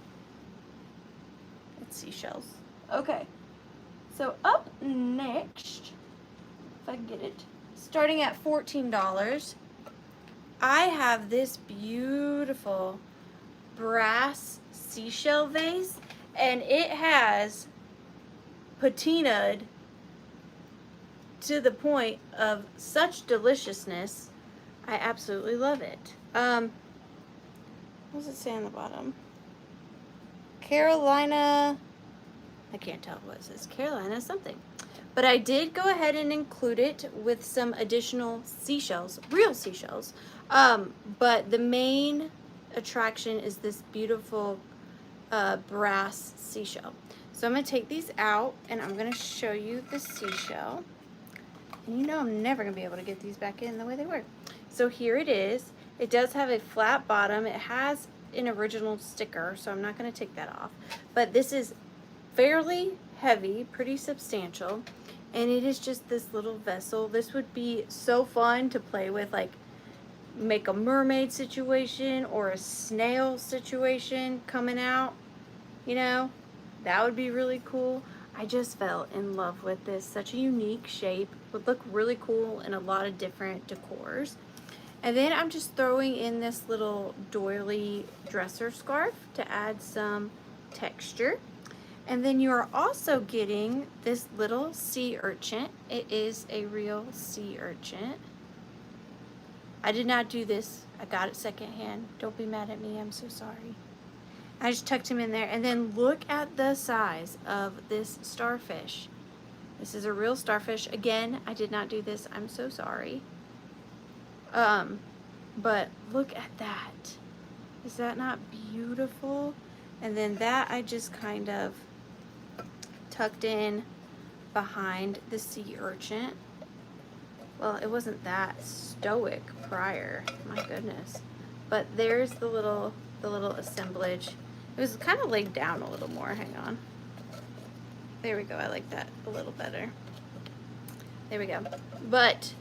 It's seashells. Okay. So up next, if I can get it, starting at $14, I have this beautiful brass seashell vase, and it has patinaed to the point of such deliciousness. I absolutely love it. What does it say on the bottom? Carolina, I can't tell what it says. Carolina something. But I did go ahead and include it with some additional seashells, real seashells. But the main attraction is this beautiful brass seashell. So I'm going to take these out and I'm going to show you the seashell. And you know I'm never going to be able to get these back in the way they were. So here it is. It does have a flat bottom. It has an original sticker, so I'm not going to take that off. But this is fairly heavy, pretty substantial. And it is just this little vessel. This would be so fun to play with, like make a mermaid situation or a snail situation coming out. You know, that would be really cool. I just fell in love with this. Such a unique shape. Would look really cool in a lot of different decors. And then I'm just throwing in this little doily dresser scarf to add some texture. And then you are also getting this little sea urchin. It is a real sea urchin. I did not do this. I got it secondhand. Don't be mad at me. I'm so sorry. I just tucked him in there. And then look at the size of this starfish. This is a real starfish. Again, I did not do this. I'm so sorry. But look at that. Is that not beautiful? And then that I just kind of tucked in behind the sea urchin. Well, it wasn't that stoic prior. My goodness. But there's the little assemblage. It was kind of laid down a little more. Hang on. There we go. I like that a little better. There we go. But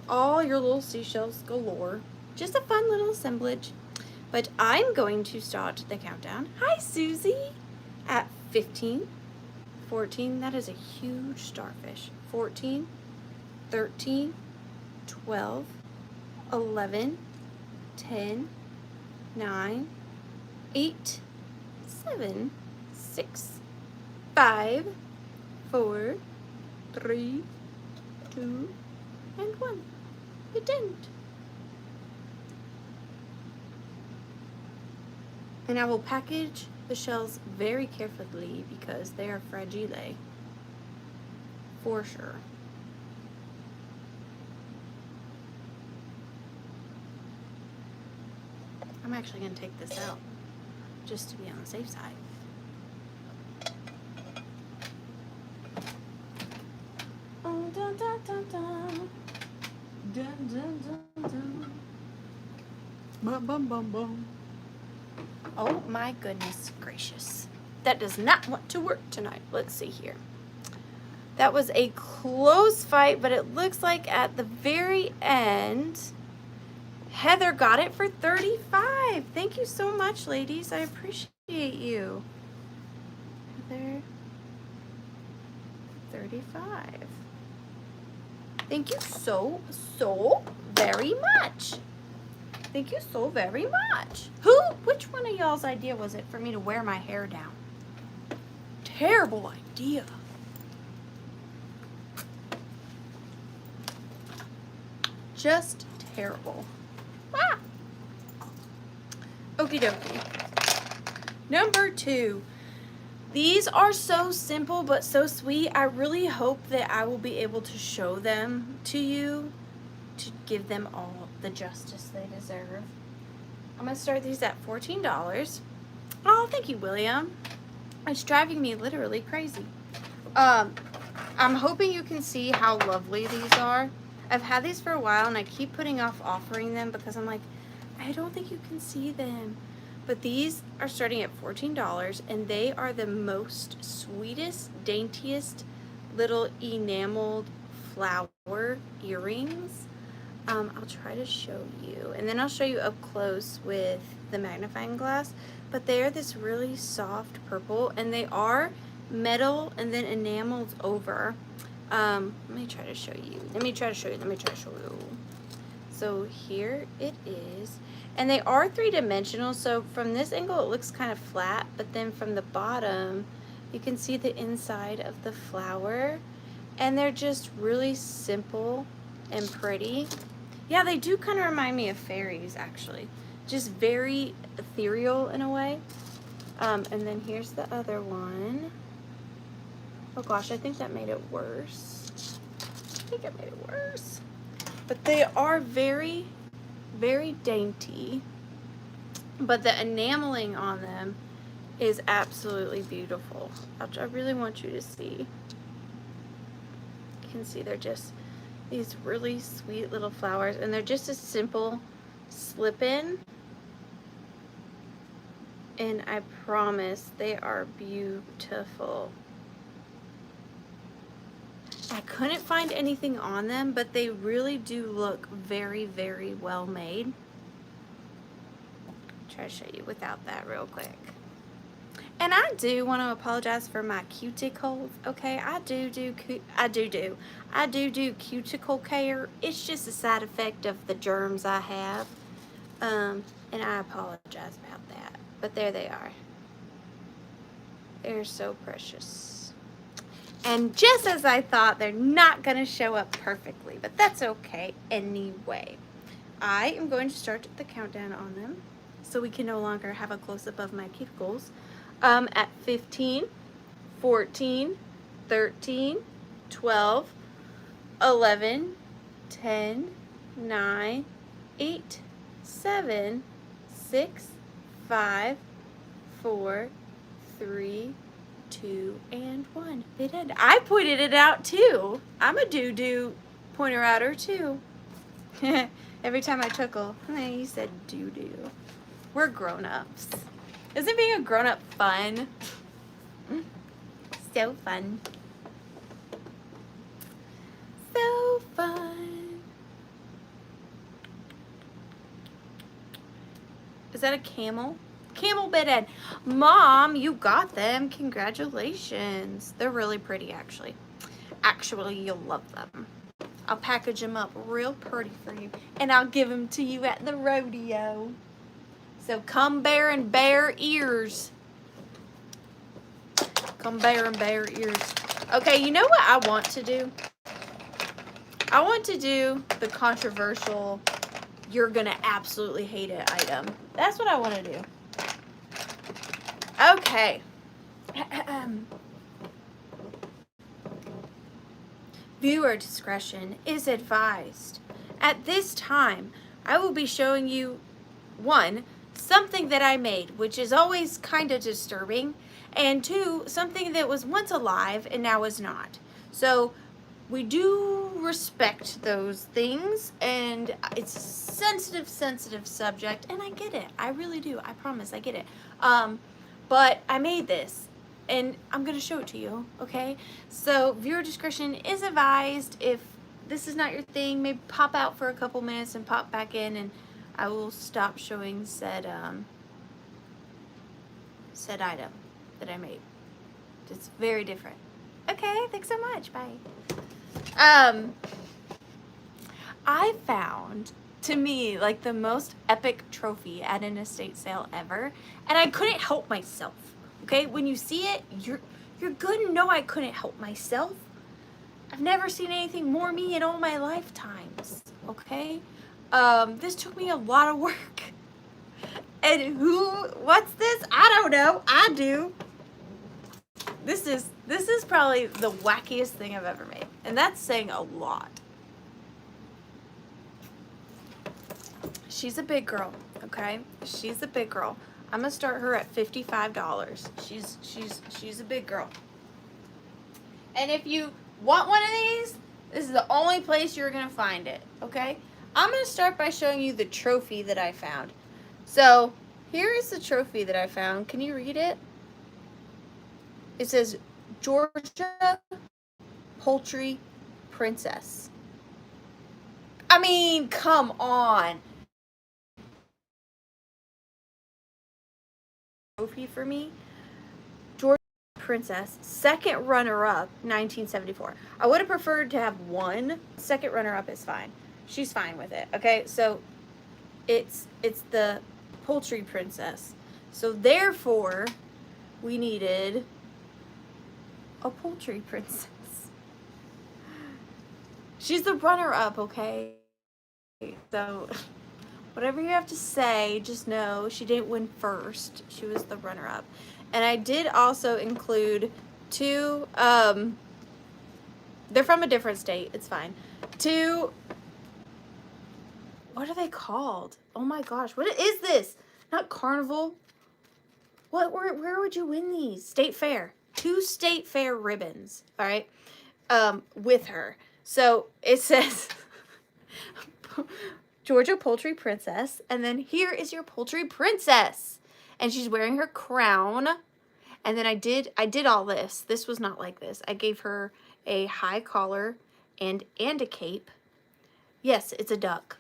all your little seashells galore. Just a fun little assemblage. But I'm going to start the countdown. Hi, Susie. At 15, 14. That is a huge starfish. 14, 13, 12, 11, 10, 9, 8, 7, 6, 5, 4, 3, 2, and 1. It didn't. And I will package the shells very carefully because they are fragile. For sure. I'm actually going to take this out just to be on the safe side. Oh, dun, dun, dun, dun. Bum, bum, bum, bum. Oh my goodness gracious. That does not want to work tonight. Let's see here. That was a close fight, but it looks like at the very end, Heather got it for 35. Thank you so much, ladies. I appreciate you. Heather, 35. Thank you so very much. Thank you so very much. Which one of y'all's idea was it for me to wear my hair down? Terrible idea. Just terrible. Ah. Okie dokie. Number 2. These are so simple but so sweet. I really hope that I will be able to show them to you to give them all the justice they deserve. I'm going to start these at $14. Oh, thank you, William. It's driving me literally crazy. I'm hoping you can see how lovely these are. I've had these for a while and I keep putting off offering them because I'm like, I don't think you can see them. But these are starting at $14 and they are the most sweetest, daintiest little enameled flower earrings. I'll try to show you and then I'll show you up close with the magnifying glass. But they are this really soft purple and they are metal and then enameled over. Let me try to show you. So here it is. And they are 3-dimensional. So from this angle, it looks kind of flat. But then from the bottom, you can see the inside of the flower. And they're just really simple and pretty. Yeah, they do kind of remind me of fairies, actually. Just very ethereal in a way. And then here's the other one. Oh gosh, I think that made it worse. But they are very, very dainty. But the enameling on them is absolutely beautiful. I really want you to see. You can see they're just these really sweet little flowers. And they're just a simple slip-in. And I promise they are beautiful. I couldn't find anything on them, but they really do look very, very well made. Try to show you without that real quick. And I do want to apologize for my cuticles, okay? I do cuticle care. It's just a side effect of the germs I have. And I apologize about that. But there they are. They're so precious. And just as I thought, they're not going to show up perfectly, but that's okay anyway. I am going to start the countdown on them so we can no longer have a close-up of my cuticles. At 15, 14, 13, 12, 11, 10, 9, 8, 7, 6, 5, 4, 3, 2, and 1. They did. I pointed it out too. I'm a doo-doo pointer outer too. Every time I chuckle, you said doo-doo. We're grown-ups. Isn't being a grown-up fun? So fun. So fun. Is that a camel? Camel bitten. Mom, you got them. Congratulations. They're really pretty, actually. Actually, you'll love them. I'll package them up real pretty for you, and I'll give them to you at the rodeo. So come bearing bare ears. Come bearing bare ears. Okay, you know what I want to do? I want to do the controversial, you're gonna absolutely hate it item. That's what I want to do. Okay. Viewer discretion is advised. At this time, I will be showing you, one, something that I made, which is always kind of disturbing, and two, something that was once alive and now is not. So we do respect those things, and it's a sensitive subject, and I get it. I really do. I promise I get it. But I made this, and I'm gonna show it to you, okay? So viewer discretion is advised. If this is not your thing, maybe pop out for a couple minutes and pop back in, and I will stop showing said item that I made. It's very different. Okay, thanks so much. Bye. I found, to me, like the most epic trophy at an estate sale ever, and I couldn't help myself. Okay, when you see it, you're gonna know I couldn't help myself. I've never seen anything more me in all my lifetimes. Okay, this took me a lot of work. And what's this? I don't know. I do. This is probably the wackiest thing I've ever made, and that's saying a lot. She's a big girl, okay? She's a big girl. I'm gonna start her at $55. She's a big girl. And if you want one of these, this is the only place you're gonna find it, okay? I'm gonna start by showing you the trophy that I found. So here is the trophy that I found. Can you read it? It says Georgia Poultry Princess. I mean, come on. Trophy for me. Georgia Princess, second runner-up, 1974. I would have preferred to have one. Second runner-up is fine. She's fine with it. Okay, so it's the Poultry Princess. So therefore, we needed a Poultry Princess. She's the runner-up, okay? So whatever you have to say, just know she didn't win first. She was the runner-up. And I did also include two, they're from a different state. It's fine. Two, what are they called? Oh my gosh, what is this? Not Carnival. Where would you win these? State Fair. 2 State Fair ribbons, all right, with her. So it says Georgia Poultry Princess, and then here is your Poultry Princess. And she's wearing her crown. And then I did all this. This was not like this. I gave her a high collar and a cape. Yes, it's a duck.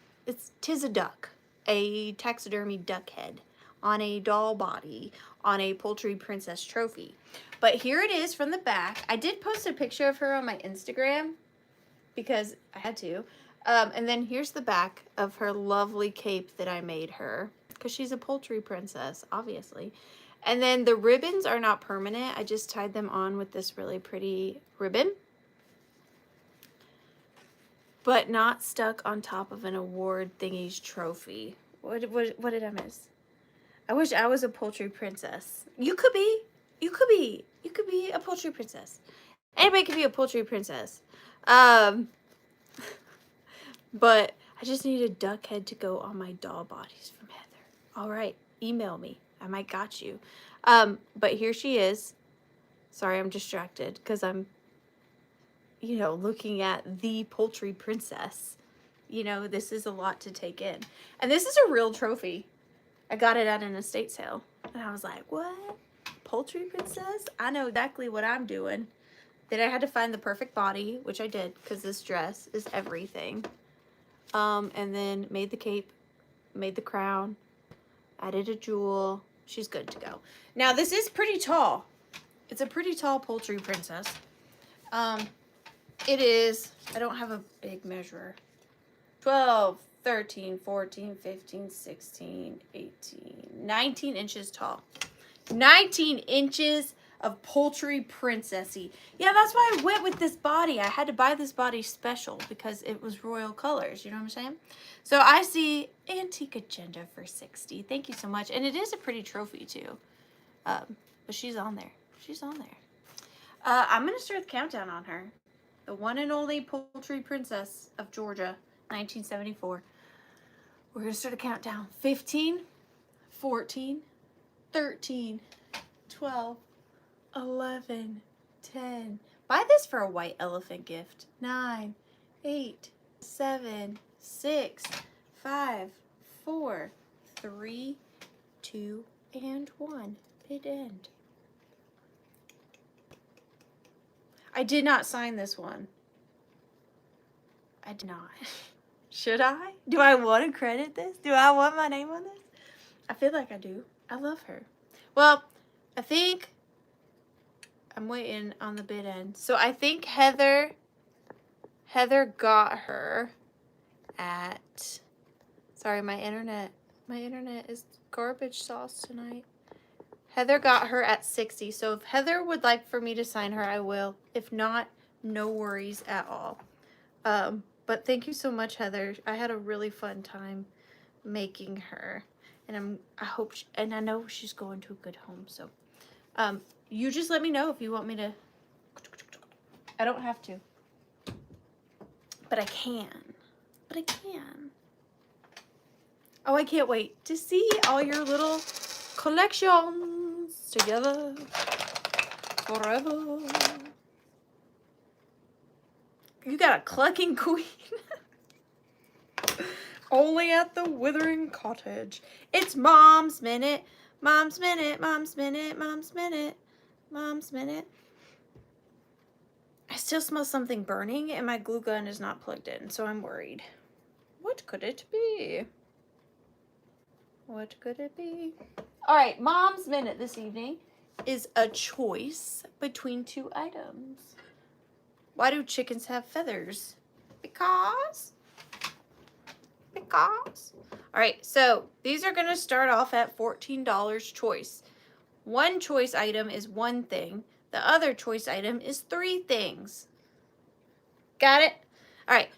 Tis a duck. A taxidermy duck head on a doll body on a Poultry Princess trophy. But here it is from the back. I did post a picture of her on my Instagram because I had to. And then here's the back of her lovely cape that I made her, because she's a Poultry Princess, obviously. And then the ribbons are not permanent. I just tied them on with this really pretty ribbon, but not stuck on top of an award thingy's trophy. What did I miss? I wish I was a Poultry Princess. You could be. You could be. You could be a Poultry Princess. Anybody could be a Poultry Princess. But I just need a duck head to go on my doll bodies from Heather. All right, email me. I might got you. But here she is. Sorry, I'm distracted because I'm, looking at the Poultry Princess. This is a lot to take in. And this is a real trophy. I got it at an estate sale. And I was like, what? Poultry Princess? I know exactly what I'm doing. Then I had to find the perfect body, which I did because this dress is everything. And then made the cape, made the crown, added a jewel. She's good to go. Now, this is pretty tall. It's a pretty tall Poultry Princess. It is, I don't have a big measurer, 12, 13, 14, 15, 16, 18, 19 inches tall. 19 inches of Poultry Princessy. Yeah, that's why I went with this body. I had to buy this body special because it was royal colors. You know what I'm saying? So I see Antique Agenda for 60. Thank you so much. And it is a pretty trophy too. But she's on there. She's on there. I'm going to start the countdown on her. The one and only Poultry Princess of Georgia, 1974. We're going to start a countdown. 15, 14, 13, 12, 11, 10. Buy this for a white elephant gift. 9, 8, 7, 6, 5, 4, 3, 2, and 1. Bid end. I did not sign this one. I did not. Should I? Do I want to credit this? Do I want my name on this? I feel like I do. I love her. Well, I think I'm waiting on the bid end. So I think Heather got her at, sorry, my internet is garbage sauce tonight. Heather got her at 60. So if Heather would like for me to sign her, I will. If not, no worries at all. But thank you so much, Heather. I had a really fun time making her, and I know she's going to a good home. So, you just let me know if you want me to. I don't have to, but I can. Oh, I can't wait to see all your little collections together forever. You got a clucking queen. Only at the Withering Cottage. It's Mom's Minute. Mom's Minute. Mom's Minute. Mom's Minute. Mom's Minute. I still smell something burning and my glue gun is not plugged in, so I'm worried. What could it be? What could it be? All right, Mom's Minute this evening is a choice between 2 items. Why do chickens have feathers? Because. All right, so these are going to start off at $14 choice. One choice item is one thing. The other choice item is 3 things. Got it? All right.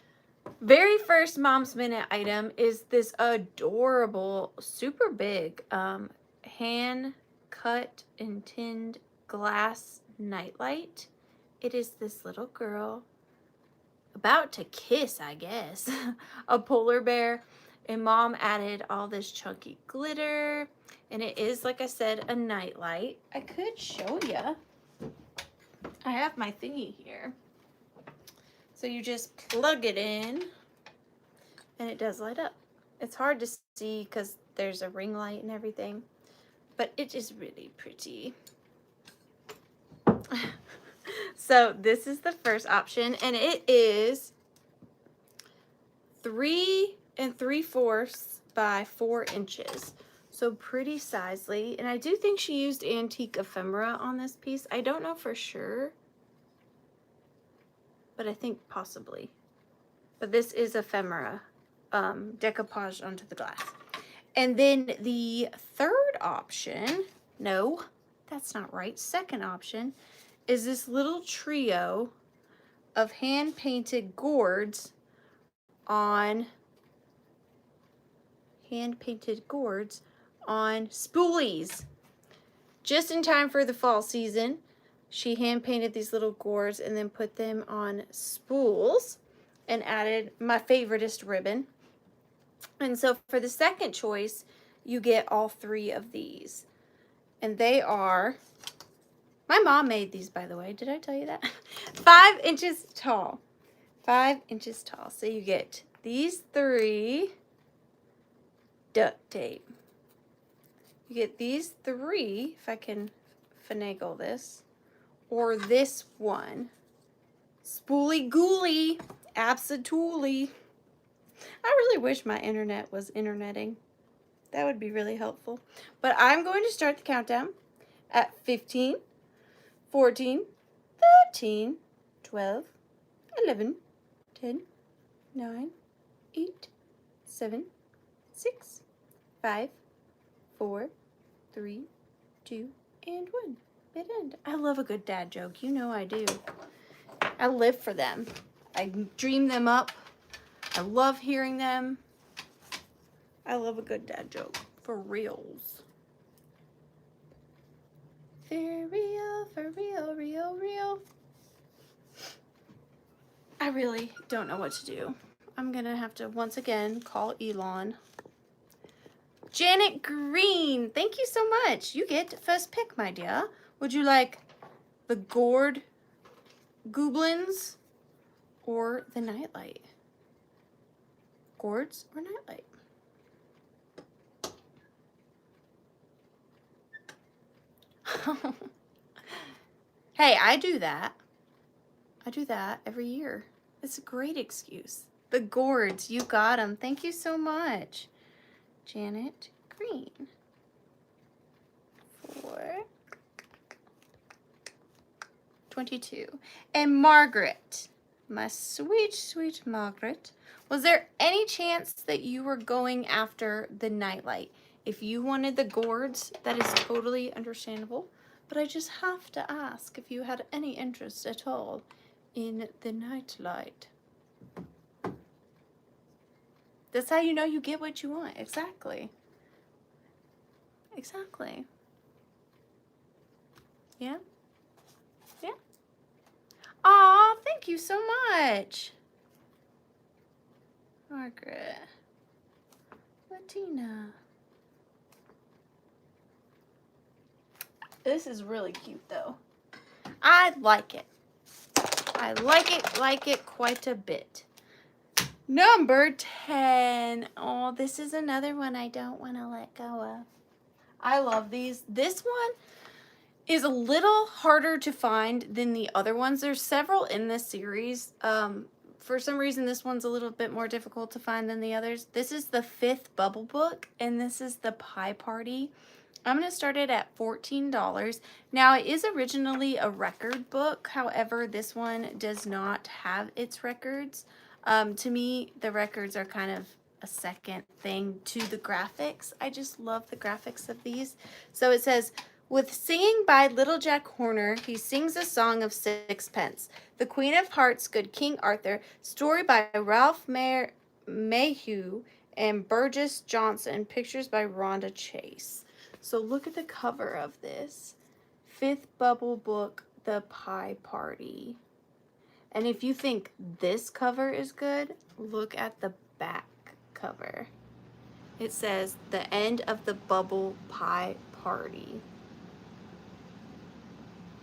Very first Mom's Minute item is this adorable, super big, hand cut and tinned glass nightlight. It is this little girl about to kiss, I guess, a polar bear, and Mom added all this chunky glitter, and it is, like I said, a nightlight. I could show you. I have my thingy here. So you just plug it in, and it does light up. It's hard to see because there's a ring light and everything, but it is really pretty. So this is the first option, and it is 3 3/4 by 4 inches. So pretty sizely, and I do think she used antique ephemera on this piece. I don't know for sure, but I think possibly. But this is ephemera, decoupage onto the glass. And then the third option, no, that's not right. Second option is this little trio of hand-painted gourds on spoolies. Just in time for the fall season, she hand-painted these little gourds and then put them on spools and added my favoriteest ribbon. And so for the second choice, you get all 3 of these. And they are, my mom made these, by the way. Did I tell you that? 5 inches tall. 5 inches tall. So you get these 3 duct tape. You get these 3, if I can finagle this, or this one. Spoolie goolie. Absolutely. I really wish my internet was interneting. That would be really helpful. But I'm going to start the countdown at 15, 14, 13, 12, 11, 10, 9, 8, 7, 6, 5, 4, 3, 2, and 1. Bid end. I love a good dad joke. You know I do. I live for them. I dream them up. I love hearing them. I love a good dad joke. For reals. For real, real, real. I really don't know what to do. I'm gonna have to once again call Elon. Janet Green, thank you so much. You get first pick, my dear. Would you like the gourd goblins or the nightlight. Gourds or nightlight. Hey, I do that. I do that every year. It's a great excuse. The gourds, you got them. Thank you so much. Janet Green. 422. And Margaret, my sweet, sweet Margaret. Was there any chance that you were going after the nightlight? If you wanted the gourds, that is totally understandable. But I just have to ask if you had any interest at all in the nightlight. That's how you know you get what you want. Exactly. Exactly. Yeah? Yeah? Aw, thank you so much. Margaret. Latina. This is really cute though. I like it. I like it quite a bit. Number 10. Oh, this is another one I don't want to let go of. I love these. This one is a little harder to find than the other ones. There's several in this series. For some reason, this one's a little bit more difficult to find than the others. This is the 5th bubble book, and this is the Pie Party. I'm going to start it at $14. Now, it is originally a record book. However, this one does not have its records. To me, the records are kind of a second thing to the graphics. I just love the graphics of these. So it says, with singing by Little Jack Horner, he sings a song of sixpence. The Queen of Hearts, good King Arthur. Story by Ralph Mayhew and Burgess Johnson. Pictures by Rhonda Chase. So look at the cover of this. 5th bubble book, The Pie Party. And if you think this cover is good, look at the back cover. It says, the end of the bubble pie party.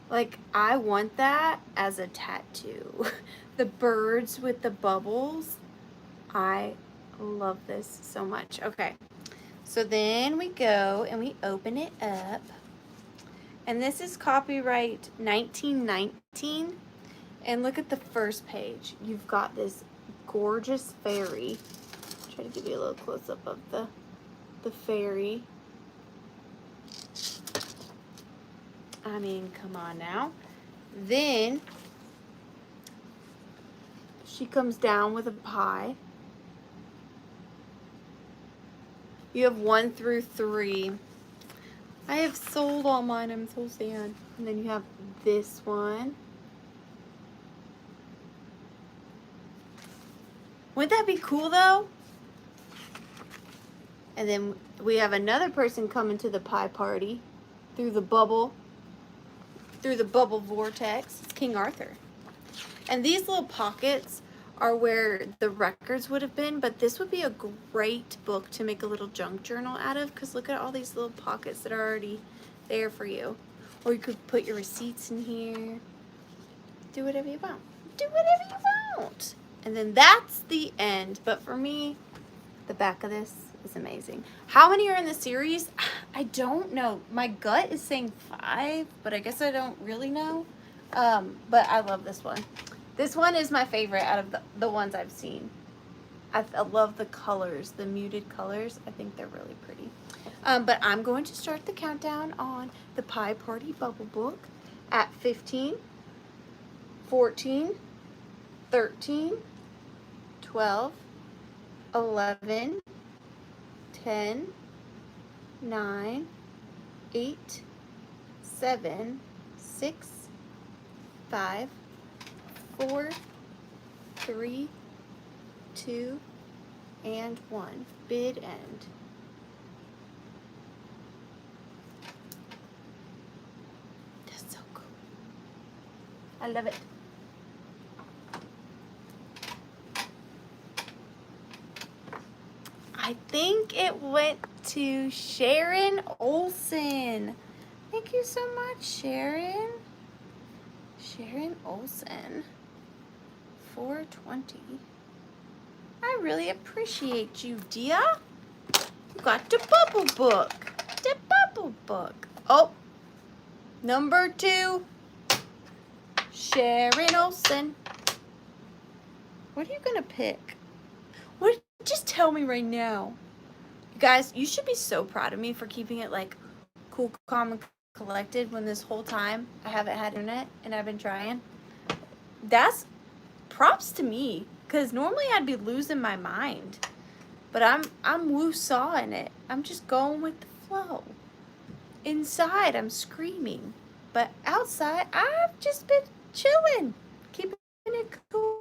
Like, I want that as a tattoo. The birds with the bubbles. I love this so much. Okay, so then we go and we open it up. And this is copyright 1919. And look at the first page. You've got this gorgeous fairy. Try to give you a little close-up of the fairy. I mean, come on now. Then she comes down with a pie. You have 1 through 3. I have sold all mine. I'm so sad. And then you have this one. Wouldn't that be cool though? And then we have another person coming to the pie party through the bubble vortex. It's King Arthur. And these little pockets are where the records would have been, but this would be a great book to make a little junk journal out of, because look at all these little pockets that are already there for you. Or you could put your receipts in here. Do whatever you want. Do whatever you want. And then that's the end. But for me, the back of this is amazing. How many are in the series? I don't know. My gut is saying 5, but I guess I don't really know. But I love this one. This one is my favorite out of the ones I've seen. I love the colors, the muted colors. I think they're really pretty. But I'm going to start the countdown on the Pie Party Bubble Book at 15, 14, 13, 12, 11, 10, 9, 8, 7, 6, 5, 4, 3, 2, and 1. Bid end. That's so cool. I love it. I think it went to Sharon Olson. Thank you so much, Sharon. Sharon Olsen, 420. I really appreciate you, dear. You got the bubble book. The bubble book. Oh, number 2, Sharon Olsen. What are you gonna pick? What? Just tell me right now. You guys, you should be so proud of me for keeping it like cool, calm, and collected when this whole time I haven't had internet and I've been trying. That's props to me, because normally I'd be losing my mind. But I'm woo-sawing it. I'm just going with the flow. Inside, I'm screaming. But outside, I've just been chilling. Keeping it cool,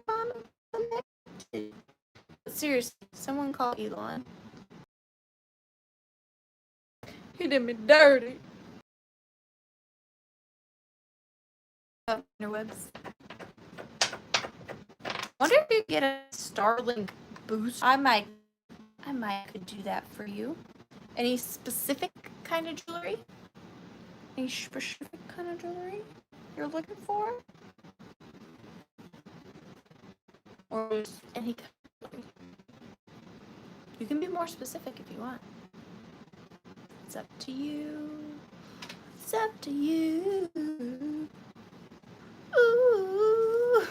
calm, and connected. Seriously, someone call Elon. He did me dirty. Interwebs. Wonder if you get a Starlink boost. I might could do that for you. Any specific kind of jewelry? Any specific kind of jewelry you're looking for? Or just any kind of jewelry? You can be more specific if you want. It's up to you. It's up to you. Ooh.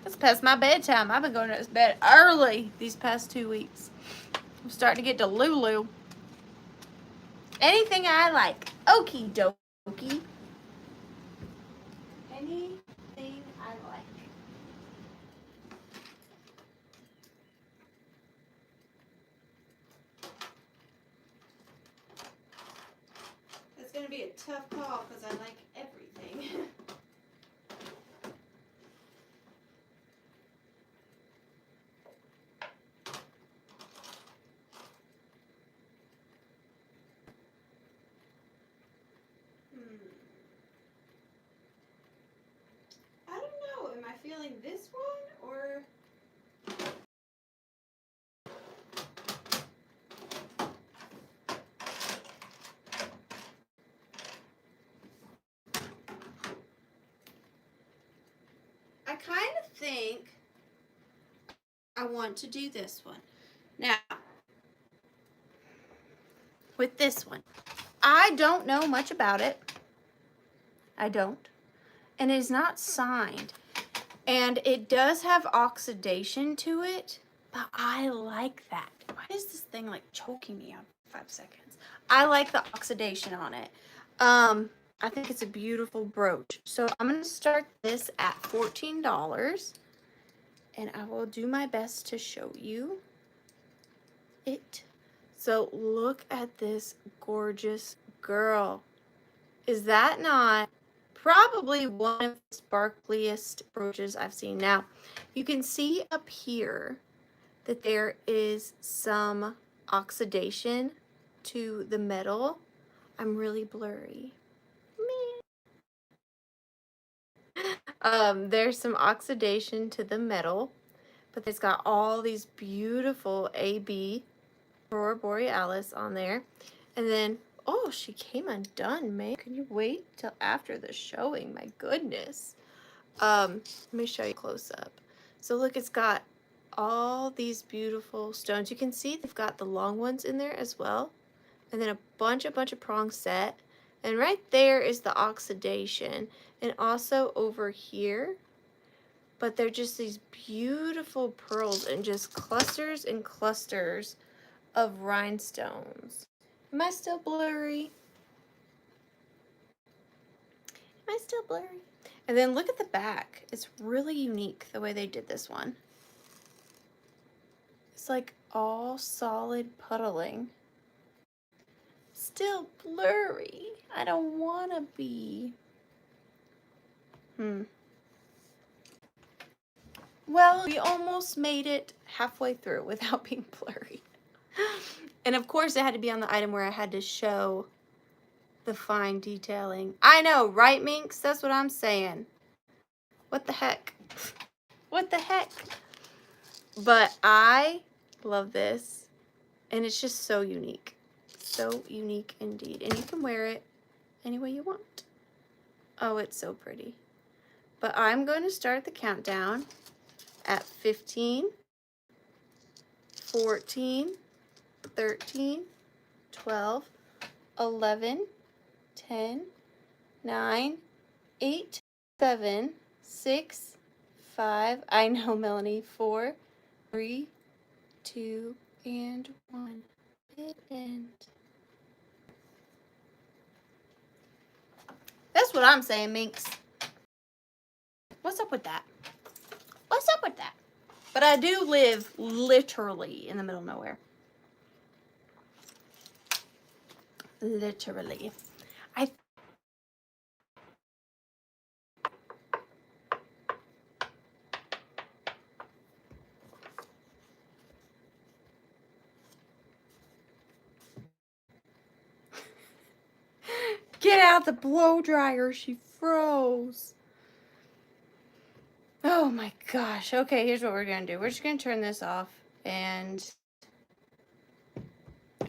It's past my bedtime. I've been going to bed early these past 2 weeks. I'm starting to get to Lulu. Anything I like. Okie dokie. Anything I like. It's going to be a tough call because I like everything. I don't know. Am I feeling this one or... I kind of think I want to do this one. Now, with this one, I don't know much about it. I don't. And it is not signed. And it does have oxidation to it, but I like that. Why is this thing like choking me out for 5 seconds? I like the oxidation on it. I think it's a beautiful brooch. So I'm going to start this at $14. And I will do my best to show you it. So look at this gorgeous girl. Is that not probably one of the sparkliest brooches I've seen? Now, you can see up here that there is some oxidation to the metal. I'm really blurry. There's some oxidation to the metal, but it's got all these beautiful AB Aurora Borealis on there. And then, oh, she came undone, man. Can you wait till after the showing? My goodness. Let me show you close up. So look, it's got all these beautiful stones. You can see they've got the long ones in there as well. And then a bunch of prongs set. And right there is the oxidation. And also over here. But they're just these beautiful pearls and just clusters and clusters of rhinestones. Am I still blurry? Am I still blurry? And then look at the back. It's really unique the way they did this one. It's like all solid puddling. Still blurry. I don't want to be. Well, we almost made it halfway through without being blurry. And of course it had to be on the item where I had to show the fine detailing. I know, right, Minx? That's what I'm saying. What the heck? What the heck? But I love this. And it's just so unique. So unique indeed. And you can wear it any way you want. Oh, it's so pretty. But I'm going to start the countdown at 15, 14, 13, 12, 11, 10, 9, 8, 7, 6, 5, I know, Melanie, 4, 3, 2, and 1. Bit end. That's what I'm saying, Minx. What's up with that? What's up with that? But I do live literally in the middle of nowhere. Literally. Get out the blow dryer. She froze. Oh my gosh. Okay, here's what we're going to do. We're just going to turn this off and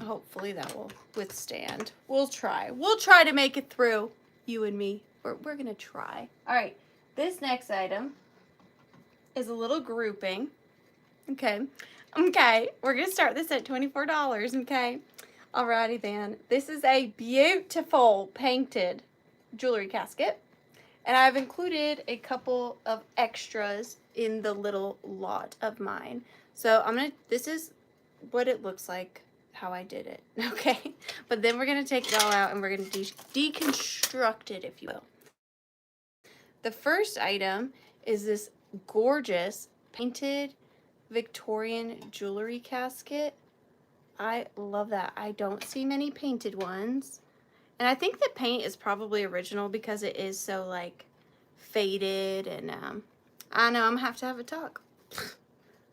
hopefully that will withstand. We'll try. We'll try to make it through, you and me. We're going to try. All right. This next item is a little grouping. Okay. Okay. We're going to start this at $24. Okay. Alrighty then. This is a beautiful painted jewelry casket. And I've included a couple of extras in the little lot of mine. So this is what it looks like, how I did it, okay? But then we're gonna take it all out and we're gonna deconstruct it, if you will. The first item is this gorgeous painted Victorian jewelry casket. I love that. I don't see many painted ones. And I think the paint is probably original because it is so, like, faded. And I know I'm gonna have to have a talk.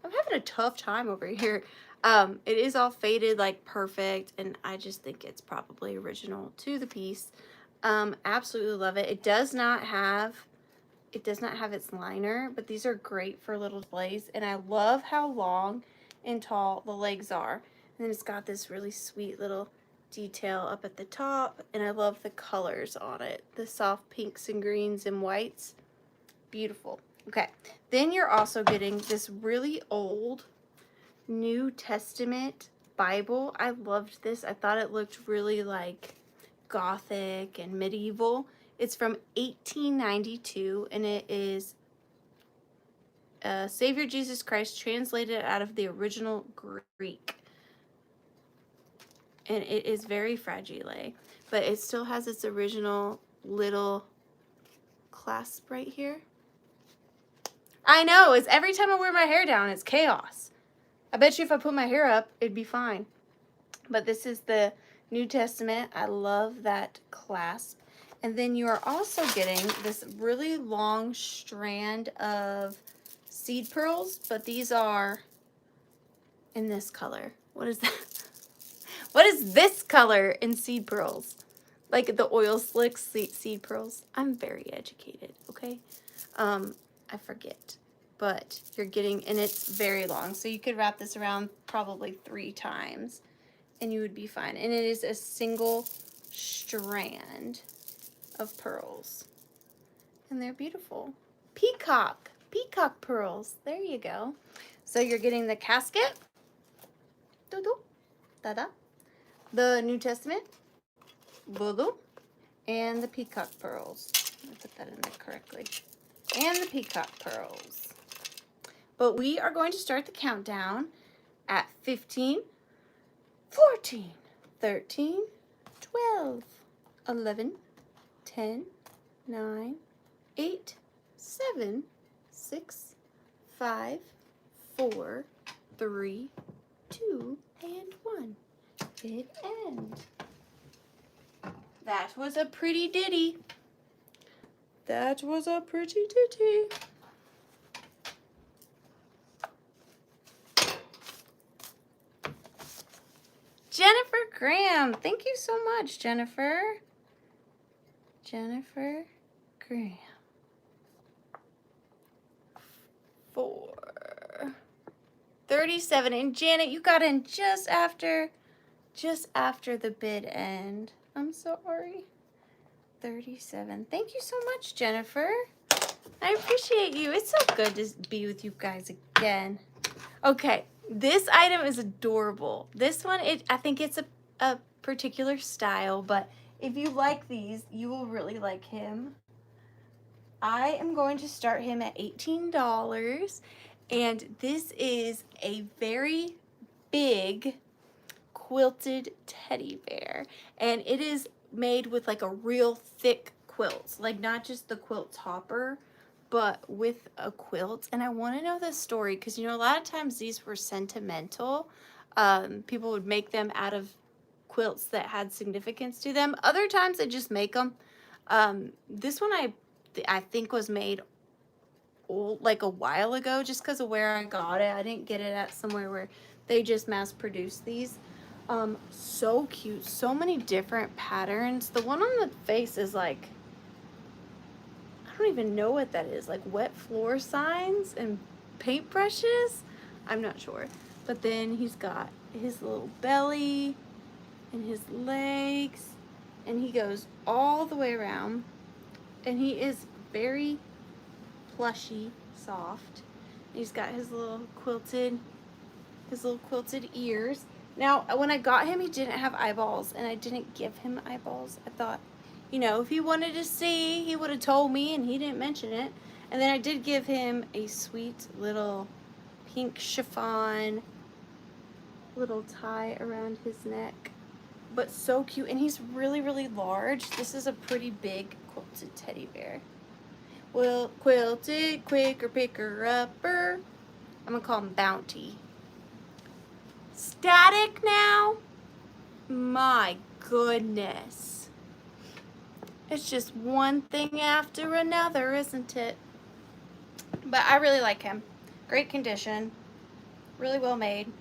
I'm having a tough time over here. It is all faded, like, perfect. And I just think it's probably original to the piece. Absolutely love it. It does not have its liner, but these are great for little displays. And I love how long and tall the legs are. And then it's got this really sweet little detail up at the top, and I love the colors on it. The soft pinks and greens and whites. Beautiful. Okay, then you're also getting this really old New Testament Bible. I loved this. I thought it looked really like gothic and medieval. It's from 1892, and it is Savior Jesus Christ translated out of the original Greek. And it is very fragile, but it still has its original little clasp right here. I know, it's every time I wear my hair down, it's chaos. I bet you if I put my hair up, it'd be fine. But this is the New Testament. I love that clasp. And then you are also getting this really long strand of seed pearls, but these are in this color. What is that? What is this color in seed pearls? Like the oil slick seed pearls. I'm very educated, okay? I forget. But you're getting, and it's very long. So you could wrap this around probably 3 times and you would be fine. And it is a single strand of pearls. And they're beautiful. Peacock pearls. There you go. So you're getting the casket. Doo-doo. Da-da. The New Testament, Boo-boo, and the peacock pearls. Let me put that in there correctly. And the peacock pearls. But we are going to start the countdown at 15, 14, 13, 12, 11, 10, 9, 8, 7, 6, 5, 4, 3, 2, and 1. Bit end. That was a pretty ditty. That was a pretty ditty. Jennifer Graham. Thank you so much, Jennifer. Jennifer Graham. 4:37. And Janet, you got in just after the bid end. I'm sorry. 37. Thank you so much, Jennifer. I appreciate you. It's so good to be with you guys again. Okay, this item is adorable. This one, I think it's a particular style, but if you like these, you will really like him. I am going to start him at $18, and this is a very big quilted teddy bear, and it is made with like a real thick quilt, like not just the quilt topper, but with a quilt. And I want to know the story because, you know, a lot of times these were sentimental. People would make them out of quilts that had significance to them. Other times they just make them. This one I think was made old, like a while ago, just because of where I got it. I didn't get it at somewhere where they just mass produce these. So cute, so many different patterns. The one on the face is like, I don't even know what that is, like wet floor signs and paintbrushes. I'm not sure. But then he's got his little belly and his legs, and he goes all the way around, and he is very plushy, soft. He's got his little quilted ears. Now, when I got him, he didn't have eyeballs, and I didn't give him eyeballs. I thought, you know, if he wanted to see, he would have told me, and he didn't mention it. And then I did give him a sweet little pink chiffon little tie around his neck. But so cute, and he's really, really large. This is a pretty big quilted teddy bear. Well, quilted, quicker, picker, upper. I'm gonna call him Bounty. Static now? My goodness. It's just one thing after another, isn't it? But I really like him. Great condition. Really well made.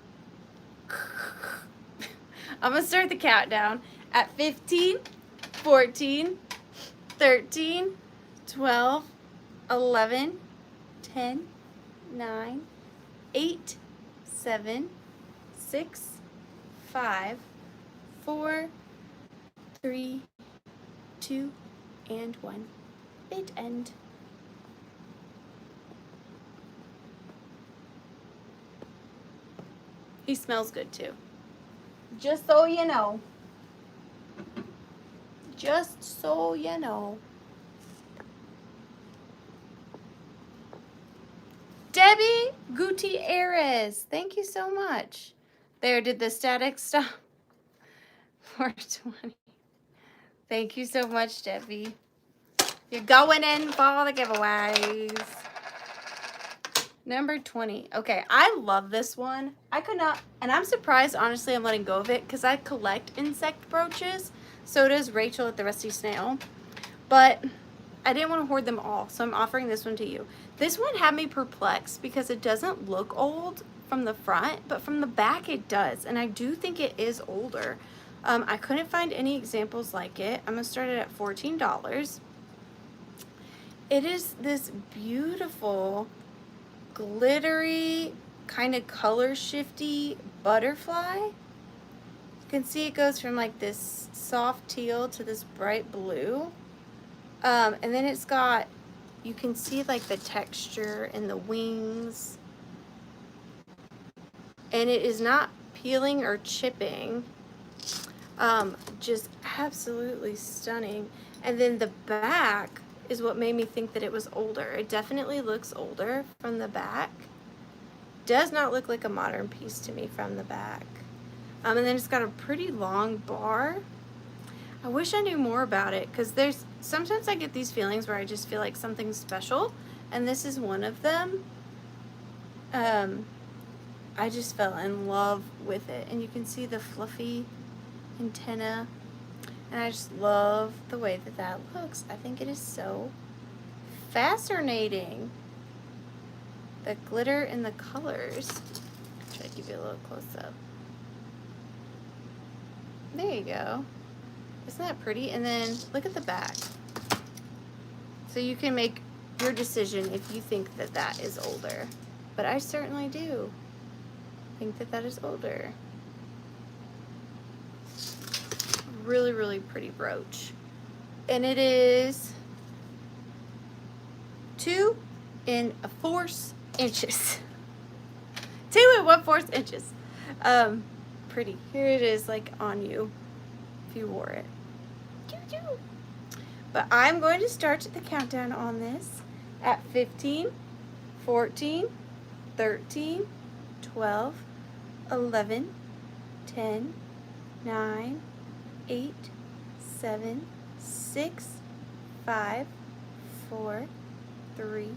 I'm gonna start the countdown at 15, 14, 13, 12, 11, 10, 9, 8, 7, 6, 5, 4, 3, 2, and 1. Bit end. He smells good too. Just so you know. Just so you know. Debbie Gutierrez, thank you so much. There, did the static stop? 420. Thank you so much, Debbie. You're going in for the giveaways. Number 20. Okay, I love this one. I could not, and I'm surprised, honestly, I'm letting go of it because I collect insect brooches. So does Rachel at the Rusty Snail. But I didn't want to hoard them all, so I'm offering this one to you. This one had me perplexed because it doesn't look old from the front, but from the back it does, and I do think it is older. I couldn't find any examples like it. I'm gonna start it at $14. It is this beautiful, glittery, kind of color shifty butterfly. You can see it goes from like this soft teal to this bright blue. And then it's got, you can see like the texture in the wings. And it is not peeling or chipping. Just absolutely stunning. And then the back is what made me think that it was older. It definitely looks older from the back. Does not look like a modern piece to me from the back. And then it's got a pretty long bar. I wish I knew more about it because sometimes I get these feelings where I just feel like something's special, and this is one of them. I just fell in love with it, and you can see the fluffy antenna, and I just love the way that that looks. I think it is so fascinating. The glitter and the colors. Try to give you a little close up. There you go. Isn't that pretty? And then look at the back. So you can make your decision if you think that that is older. But I certainly do think that that is older. Really, really pretty brooch. and it is 2 1/4 inches. 2 1/4 inches. Pretty. Here it is, like on you, if you wore it. But I'm going to start the countdown on this at 15, 14, 13, 12, 11, 10, 9, 8, 7, 6, 5, 4, 3,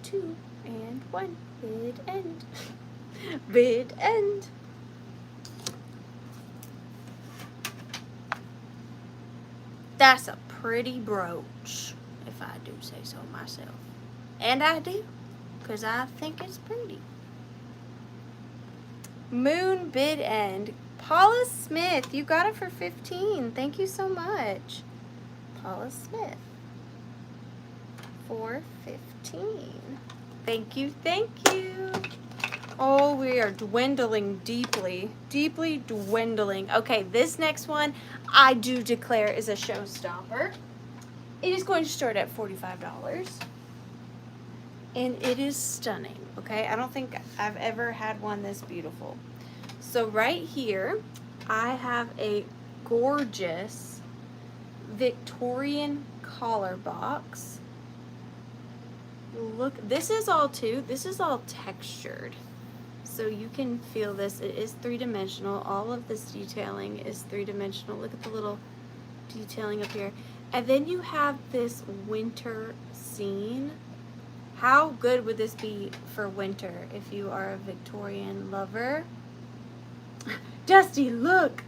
2, and 1. Bid end. Bid end. That's a pretty brooch, if I do say so myself. And I do, because I think it's pretty. Moon bid end. Paula Smith, you got it for 15. Thank you so much. Paula Smith for 15. Thank you, thank you. Oh, we are dwindling deeply, deeply dwindling. Okay, this next one I do declare is a showstopper. It is going to start at $45. And it is stunning, okay? I don't think I've ever had one this beautiful. So right here, I have a gorgeous Victorian collar box. Look, this is all textured. So you can feel this. It is 3-dimensional. All of this detailing is 3-dimensional. Look at the little detailing up here. And then you have this winter scene. How good would this be for winter if you are a Victorian lover? Dusty, look!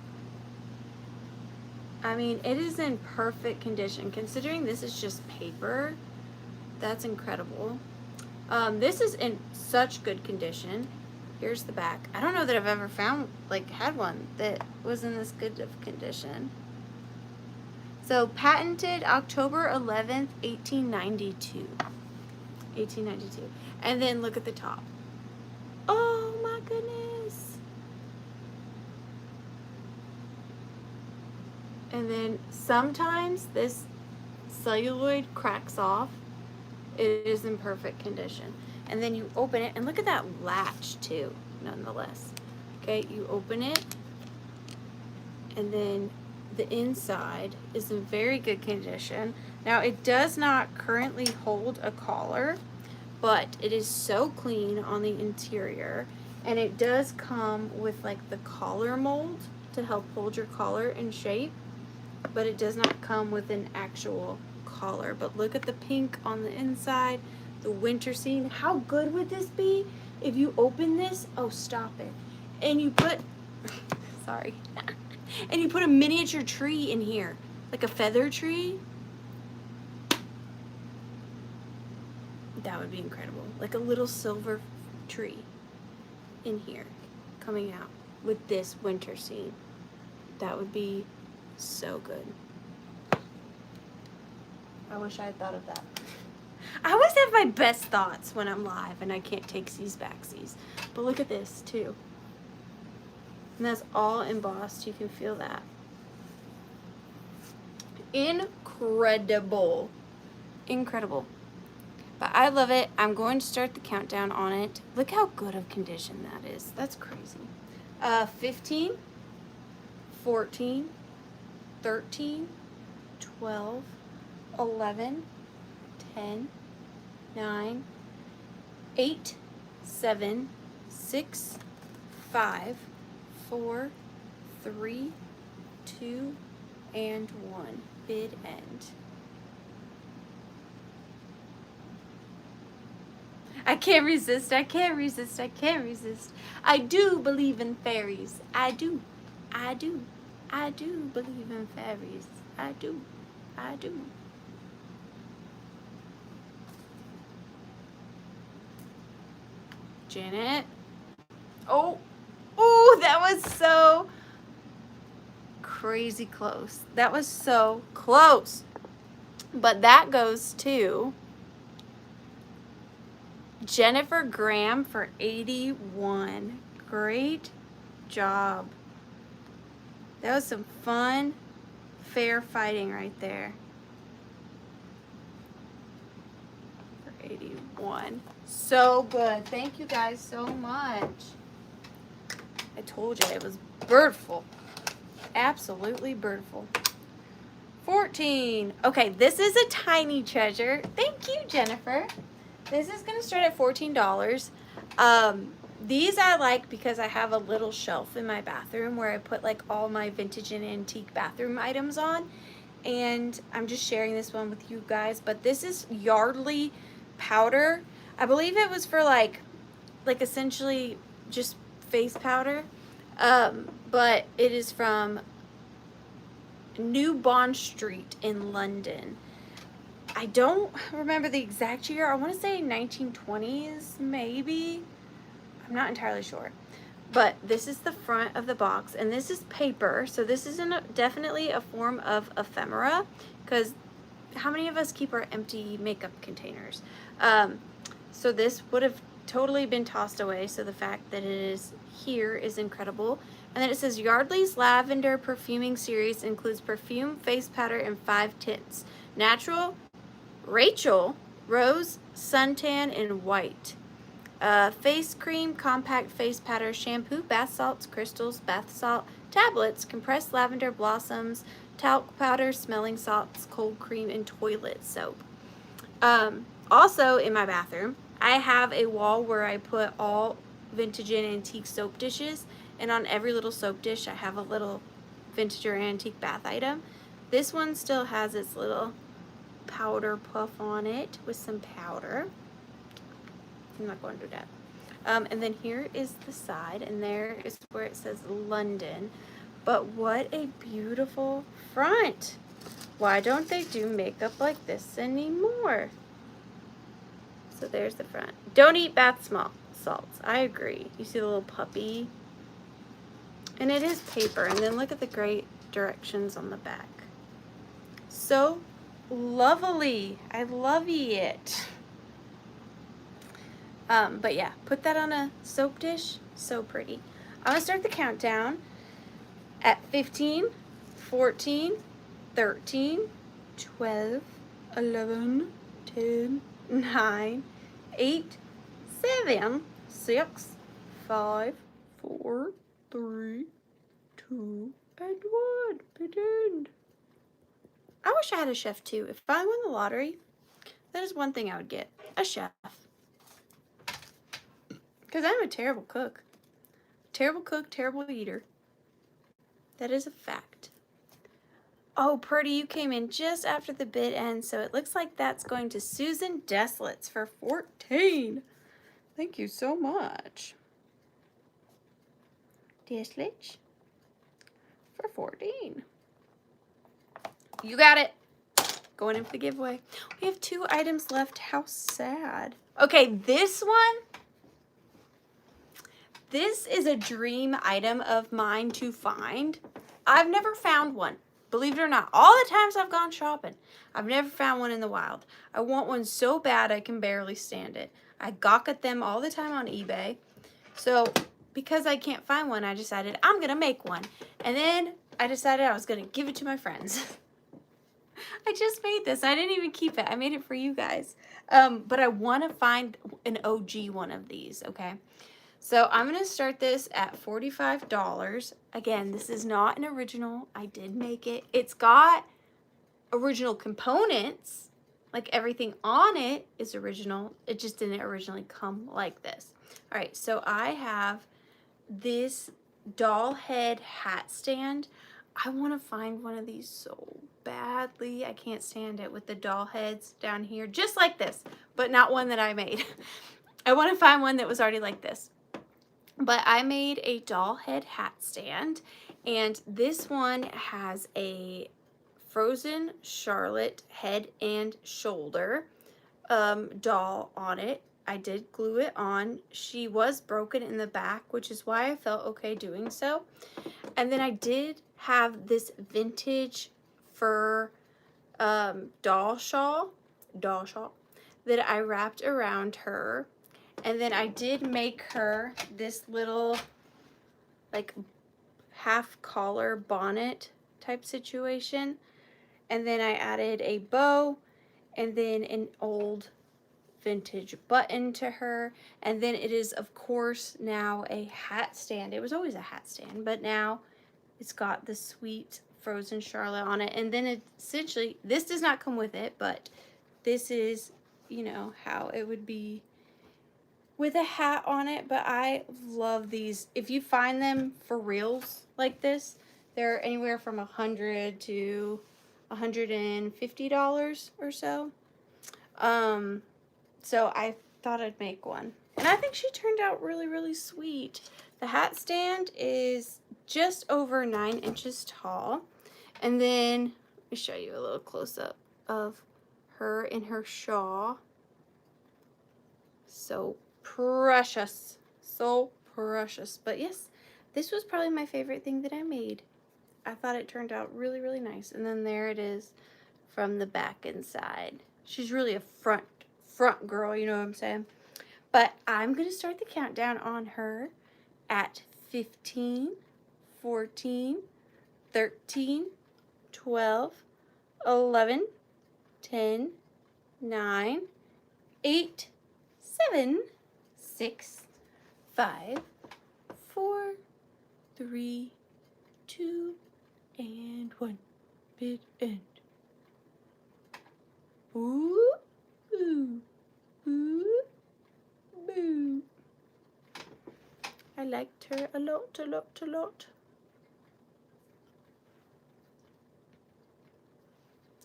I mean, it is in perfect condition. Considering this is just paper, that's incredible. This is in such good condition. Here's the back. I don't know that I've ever found, like, had one that was in this good of condition. So, patented October 11th, 1892. 1892. And then look at the top. Oh my goodness. And then sometimes this celluloid cracks off. It is in perfect condition. And then you open it, and look at that latch too, nonetheless. Okay, you open it, and then the inside is in very good condition. Now, it does not currently hold a collar, but it is so clean on the interior, and it does come with like the collar mold to help hold your collar in shape, but it does not come with an actual collar. But look at the pink on the inside. The winter scene. How good would this be if you open this? Oh, stop it. And you put, sorry, and you put a miniature tree in here, like a feather tree. That would be incredible. Like a little silver tree in here coming out with this winter scene. That would be so good. I wish I had thought of that. I always have my best thoughts when I'm live and I can't take C's backsies. But look at this too. And that's all embossed. You can feel that. Incredible. Incredible. But I love it. I'm going to start the countdown on it. Look how good of condition that is. That's crazy. 15, 14, 13, 12, 11, 10, 9, 8, 7, 6, 5, 4, 3, 2, and 1. Bid end. I can't resist, I can't resist, I can't resist. I do believe in fairies. I do. I do. I do believe in fairies. I do. I do. Janet. Oh. Oh, that was so crazy close. That was so close. But that goes to Jennifer Graham for 81. Great job. That was some fun, fair fighting right there. one. So good. Thank you guys so much. I told you it was birdful. Absolutely birdful. 14. Okay, this is a tiny treasure. Thank you, Jennifer. This is going to start at $14. These I like because I have a little shelf in my bathroom where I put like all my vintage and antique bathroom items on. And I'm just sharing this one with you guys. But this is Yardley powder. I believe it was for like essentially just face powder. But it is from New Bond Street in London. I don't remember the exact year. I want to say 1920s, maybe. I'm not entirely sure. But this is the front of the box, and this is paper. So this is definitely a form of ephemera, because how many of us keep our empty makeup containers? So this would have totally been tossed away. So the fact that it is here is incredible. And then it says Yardley's Lavender Perfuming Series includes perfume, face powder, and 5 tints. Natural, Rachel, Rose, Suntan, and White. Face cream, compact face powder, shampoo, bath salts, crystals, bath salt, tablets, compressed lavender blossoms, talc powder, smelling salts, cold cream, and toilet soap. Also in my bathroom, I have a wall where I put all vintage and antique soap dishes, and on every little soap dish I have a little vintage or antique bath item. This one still has its little powder puff on it with some powder. I'm not going to do that. And then here is the side, and there is where it says London. But what a beautiful front. Why don't they do makeup like this anymore? So there's the front. Don't eat bath salts. I agree. You see the little puppy? And it is paper. And then look at the great directions on the back. So lovely. I love it. But yeah, put that on a soap dish. So pretty. I'm going to start the countdown at 15, 14, 13, 12, 11, 10, 9, 8, 7, 6, 5, 4, 3, 2, and 1. Pretend. I wish I had a chef too. If I won the lottery, that is one thing I would get. A chef. Because I'm a terrible cook. Terrible cook, terrible eater. That is a fact. Oh, Purdy, you came in just after the bid ends, so it looks like that's going to Susan Deslitz for 14. Thank you so much. Deslitz for 14. You got it. Going in for the giveaway. We have 2 items left. How sad. Okay, this one. This is a dream item of mine to find. I've never found one. Believe it or not, all the times I've gone shopping, I've never found one in the wild. I want one so bad I can barely stand it. I gawk at them all the time on eBay. So because I can't find one, I decided I'm going to make one. And then I decided I was going to give it to my friends. I just made this. I didn't even keep it. I made it for you guys. But I want to find an OG one of these, okay? So I'm going to start this at $45. Again, this is not an original. I did make it. It's got original components. Like everything on it is original. It just didn't originally come like this. All right, so I have this doll head hat stand. I want to find one of these so badly. I can't stand it with the doll heads down here, just like this, but not one that I made. I want to find one that was already like this. But I made a doll head hat stand, and this one has a frozen Charlotte head and shoulder doll on it. I did glue it on. She was broken in the back, which is why I felt okay doing so. And then I did have this vintage fur doll shawl that I wrapped around her. And then I did make her this little like half collar bonnet type situation. And then I added a bow and then an old vintage button to her. And then it is, of course, now a hat stand. It was always a hat stand, but now it's got the sweet frozen Charlotte on it. And then essentially, this does not come with it, but this is, you know, how it would be with a hat on it. But I love these. If you find them for reals like this, they're anywhere from $100 to $150 or so. So I thought I'd make one. And I think she turned out really, really sweet. The hat stand is just over 9 inches tall. And then, let me show you a little close-up of her in her shawl. So precious. So precious. But yes, this was probably my favorite thing that I made. I thought it turned out really, really nice. And then there it is from the back and side. She's really a front girl, you know what I'm saying? But I'm going to start the countdown on her at 15, 14, 13, 12, 11, 10, 9, 8, 7, 6, 5, 4, 3, 2, and 1. Big end. Ooh, ooh, ooh, boo. I liked her a lot, a lot, a lot.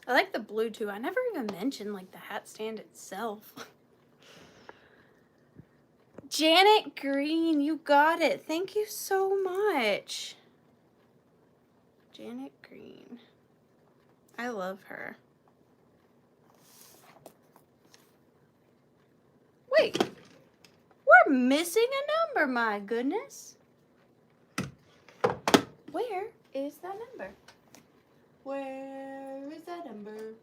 I like the blue too. I never even mentioned like the hat stand itself. Janet Green, you got it. Thank you so much. Janet Green. I love her. Wait, we're missing a number, my goodness. Where is that number? Where is that number?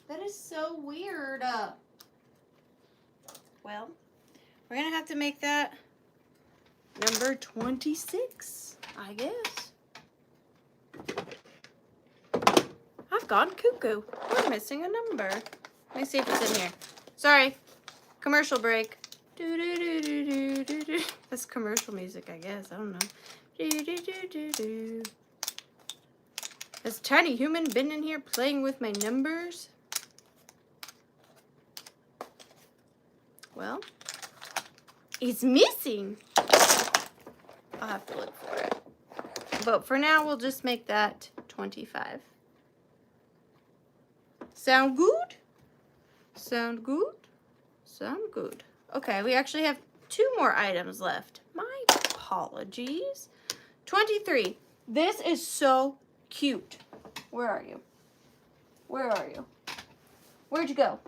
That is so weird. Well, we're gonna have to make that number 26, I guess. I've gone cuckoo. We're missing a number. Let me see if it's in here. Sorry, commercial break. Do do do do do do do. That's commercial music, I guess. I don't know. Do do do do do. Has Tiny Human been in here playing with my numbers? Well, it's missing. I'll have to look for it. But for now, we'll just make that 25. Sound good? Sound good? Sound good. Okay, we actually have 2 more items left. My apologies. 23. This is so cute. Where are you? Where are you? Where'd you go?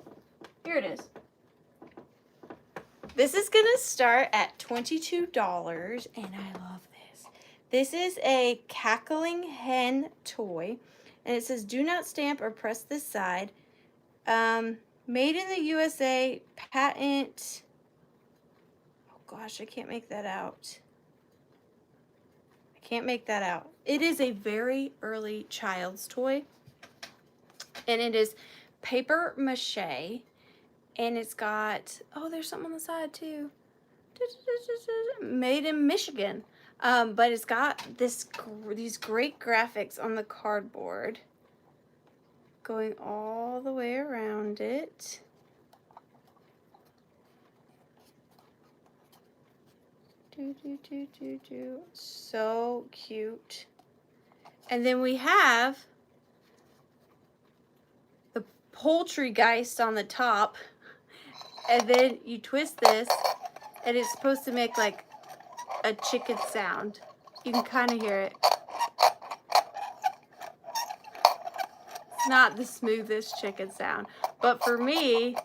Here it is. This is gonna start at $22, and I love this. This is a Cackling hen toy, and it says, "Do not stamp or press this side. Made in the USA, patent." Oh gosh, I can't make that out. I can't make that out. It is a very early child's toy, and it is paper mache. And it's got, oh, there's something on the side too. Made in Michigan. But it's got these great graphics on the cardboard going all the way around it. So cute. And then we have the Poultry Geist on the top. And then you twist this, and it's supposed to make like a chicken sound. You can kind of hear it. It's not the smoothest chicken sound, but for me,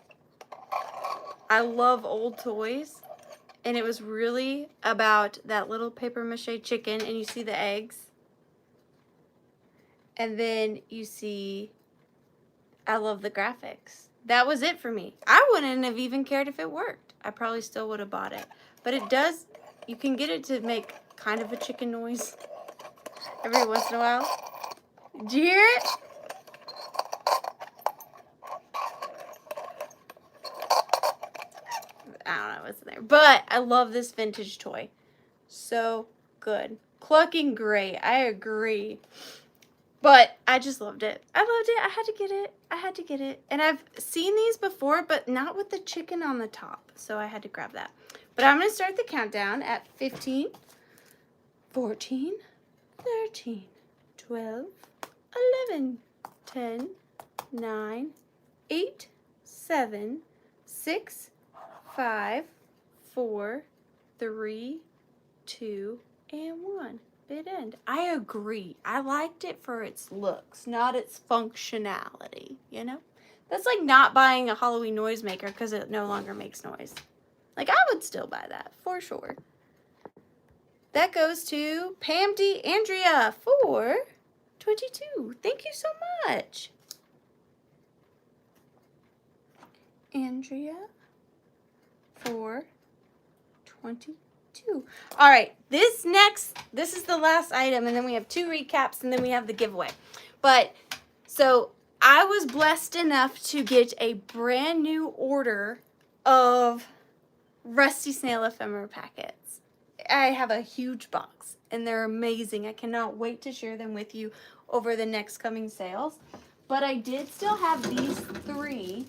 I love old toys, and it was really about that little paper mache chicken, and you see the eggs, and then you see, I love the graphics. That was it for me. I wouldn't have even cared if it worked. I probably still would have bought it. But it does, you can get it to make kind of a chicken noise every once in a while. Did you hear it? I don't know what's in there. But I love this vintage toy. So good. Clucking great. I agree. But I just loved it. I loved it. I had to get it. I had to get it. And I've seen these before, but not with the chicken on the top. So I had to grab that. But I'm going to start the countdown at 15, 14, 13, 12, 11, 10, 9, 8, 7, 6, 5, 4, 3, 2, and 1. Bid end. I agree. I liked it for its looks, not its functionality, you know? That's like not buying a Halloween noisemaker because it no longer makes noise. Like, I would still buy that, for sure. That goes to Pam D. Andrea for 22. Thank you so much. Andrea for 22. All right, this is the last item, and then we have 2 recaps, and then we have the giveaway. But so I was blessed enough to get a brand new order of Rusty Snail Ephemera packets. I have a huge box, and they're amazing. I cannot wait to share them with you over the next coming sales. But I did still have these 3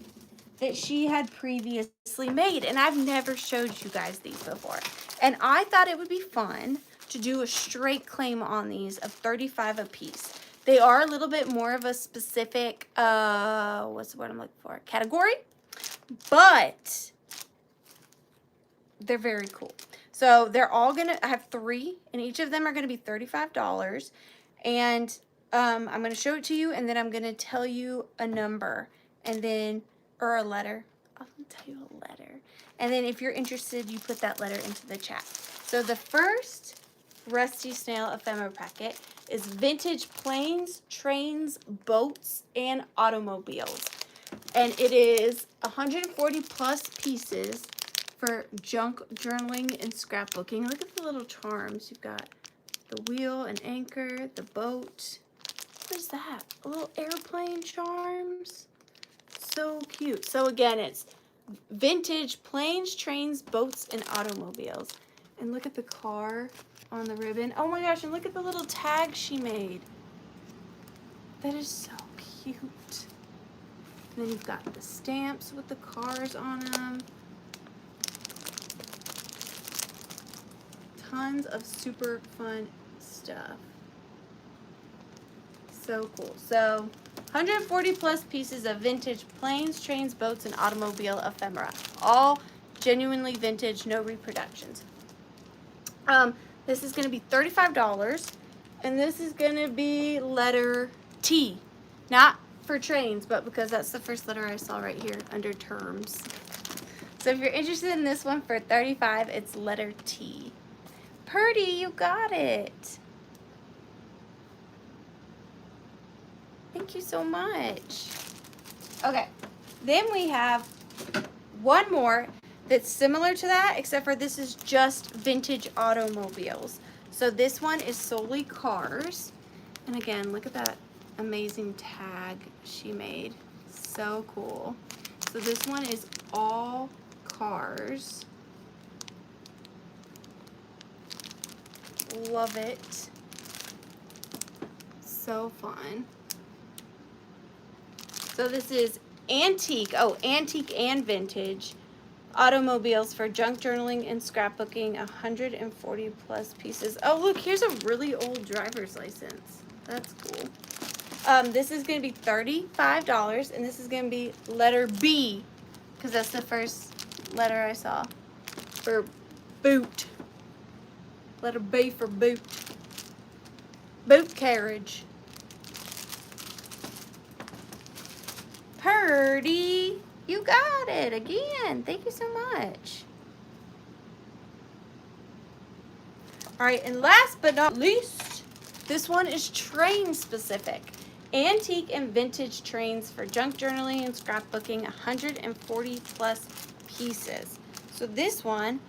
that she had previously made, and I've never showed you guys these before. And I thought it would be fun to do a straight claim on these of 35 a piece. They are a little bit more of a specific, what's the word I'm looking for? Category, but they're very cool. So they're all gonna, I have 3, and each of them are gonna be $35. And I'm gonna show it to you, and then I'm gonna tell you a number, and then or a letter. I'll tell you a letter. And then if you're interested, you put that letter into the chat. So the first Rusty Snail Ephemera packet is Vintage Planes, Trains, Boats, and Automobiles. And it is 140 plus pieces for junk journaling and scrapbooking. Look at the little charms. You've got the wheel and anchor, the boat. What is that? A little airplane charms. So cute. So again, it's vintage planes, trains, boats, and automobiles. And look at the car on the ribbon. Oh my gosh, and look at the little tag she made. That is so cute. And then you've got the stamps with the cars on them. Tons of super fun stuff. So cool. So 140 plus pieces of vintage planes, trains, boats, and automobile ephemera. All genuinely vintage, no reproductions. This is going to be $35, and this is going to be letter T. Not for trains, but because that's the first letter I saw right here under terms. So if you're interested in this one for $35, it's letter T. Purdy, you got it. Thank you so much. Okay, then we have one more that's similar to that, except for this is just vintage automobiles. So this one is solely cars. And again, look at that amazing tag she made. So cool. So this one is all cars. Love it. So fun. So this is antique, antique and vintage automobiles for junk journaling and scrapbooking, 140 plus pieces. Oh, look, here's a really old driver's license. That's cool. This is going to be $35, and this is going to be letter B, because that's the first letter I saw for boot. Letter B for boot. Boot carriage. Purdy, you got it again. Thank you so much. All right, and last but not least, this one is train specific. Antique and vintage trains for junk journaling and scrapbooking, 140 plus pieces. So this one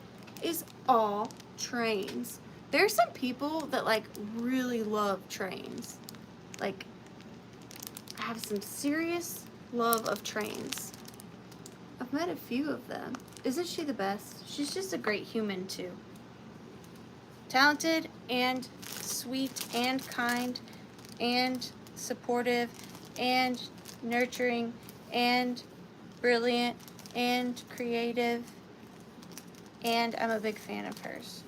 is all trains. There's some people that like really love trains. Like, I have some serious love of trains. I've met a few of them. Isn't she the best? She's just a great human too. Talented and sweet and kind and supportive and nurturing and brilliant and creative, and I'm a big fan of hers.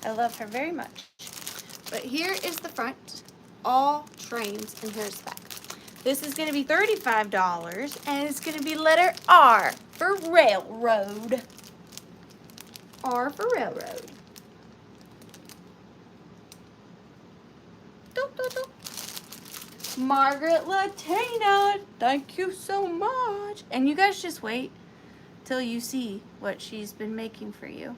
I love her very much. But here is the front, all trains, and here's the back. This is going to be $35, and it's going to be letter R for railroad. R for railroad. Margaret Latina, thank you so much. And you guys just wait till you see what she's been making for you.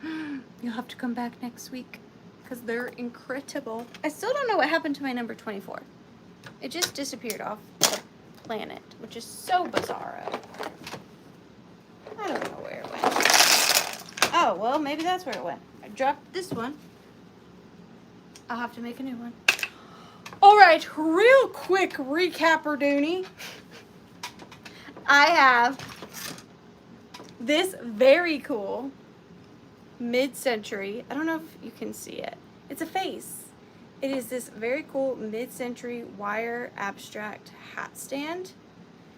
You'll have to come back next week because they're incredible. I still don't know what happened to my number 24. It just disappeared off the planet, which is so bizarro. I don't know where it went. Oh, well, maybe that's where it went. I dropped this one. I'll have to make a new one. All right, real quick recapper Dooney. I have this very cool mid-century, I don't know if you can see it. It's a face. It is this very cool mid-century wire abstract hat stand.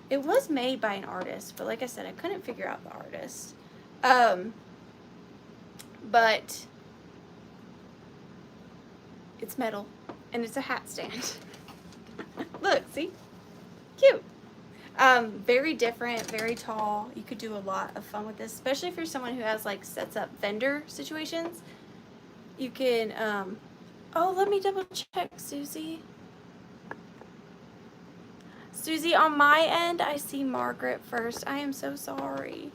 It was made by an artist, but like I said, I couldn't figure out the artist. But it's metal and it's a hat stand. Look, see? Cute. Very different, very tall. You could do a lot of fun with this, especially if you're someone who has like sets up vendor situations. You can, oh, let me double check, Susie. Susie, on my end, I see Margaret first. I am so sorry.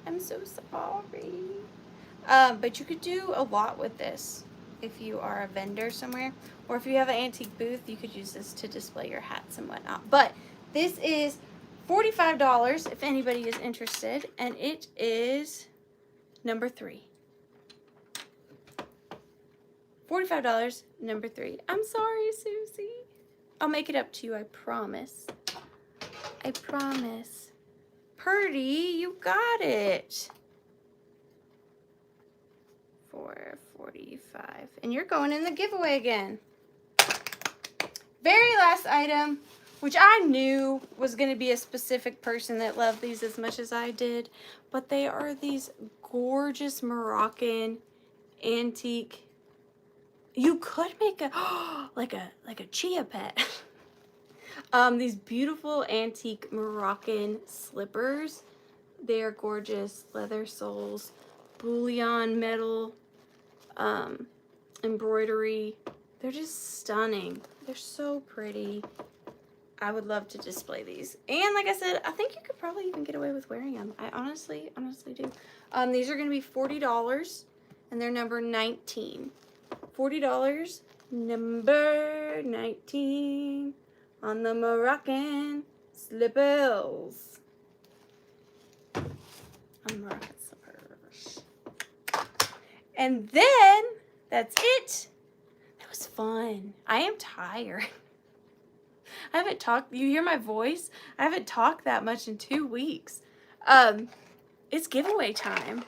I'm so sorry. But you could do a lot with this if you are a vendor somewhere, or if you have an antique booth, you could use this to display your hats and whatnot. But this is $45 if anybody is interested, and it is number 3. $45, number 3. I'm sorry, Susie. I'll make it up to you, I promise. I promise. Purdy, you got it. For $45. And you're going in the giveaway again. Very last item, which I knew was going to be a specific person that loved these as much as I did, but they are these gorgeous Moroccan antique. You could make a like a chia pet. These beautiful antique Moroccan slippers. They are gorgeous, leather soles, bullion metal, embroidery. They're just stunning. They're so pretty. I would love to display these. And like I said, I think you could probably even get away with wearing them. I honestly do. These are going to be $40, and they're number 19. $40, number 19 on the Moroccan slippers. On Moroccan slippers. And then, that's it. That was fun. I am tired. I haven't talked, you hear my voice? I haven't talked that much in 2 weeks. It's giveaway time.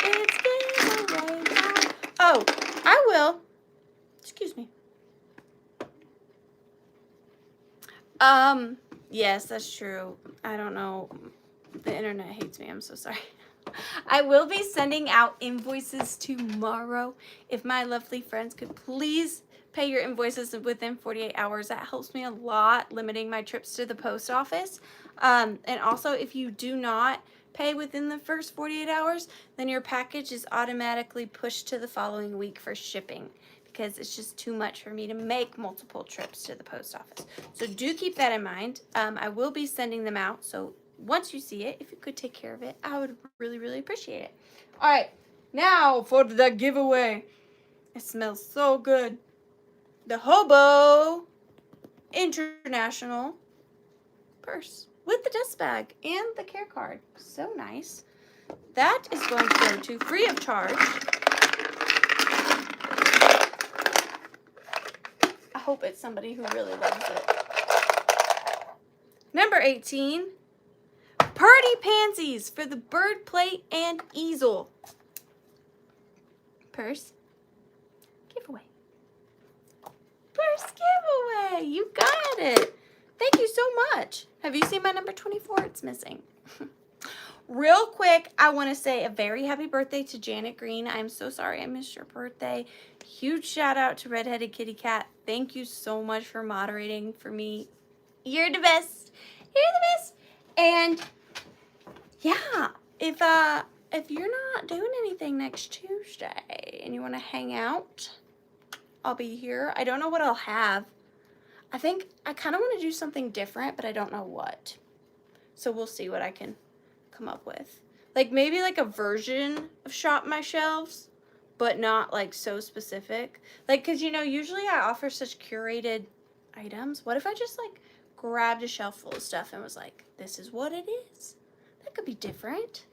It's giveaway time. Oh, I will. Excuse me. Yes, that's true. I don't know. The internet hates me. I'm so sorry. I will be sending out invoices tomorrow. If my lovely friends could please pay your invoices within 48 hours. That helps me a lot, limiting my trips to the post office. And also, if you do not pay within the first 48 hours, then your package is automatically pushed to the following week for shipping, because it's just too much for me to make multiple trips to the post office. So do keep that in mind. I will be sending them out, so once you see it, if you could take care of it, I would really, really appreciate it. All right, now for the giveaway. It smells so good. The Hobo International purse with the dust bag and the care card. So nice. That is going to go to free of charge. I hope it's somebody who really loves it. Number 18. Hardy Pansies for the bird plate and easel. Purse giveaway. Purse giveaway. You got it. Thank you so much. Have you seen my number 24? It's missing. Real quick, I want to say a very happy birthday to Janet Green. I'm so sorry I missed your birthday. Huge shout out to Redheaded Kitty Cat. Thank you so much for moderating for me. You're the best. You're the best. And yeah, if you're not doing anything next Tuesday and you want to hang out, I'll be here. I don't know what I'll have. I think I kind of want to do something different, but I don't know what. So we'll see what I can come up with. Like maybe like a version of Shop My Shelves, but not like so specific. Like, cause you know, usually I offer such curated items. What if I just like grabbed a shelf full of stuff and was like, this is what it is? That could be different.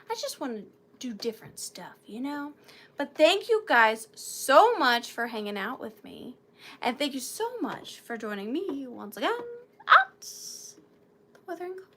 I just want to do different stuff, you know? But thank you guys so much for hanging out with me. And thank you so much for joining me once again at The Withering Cottage.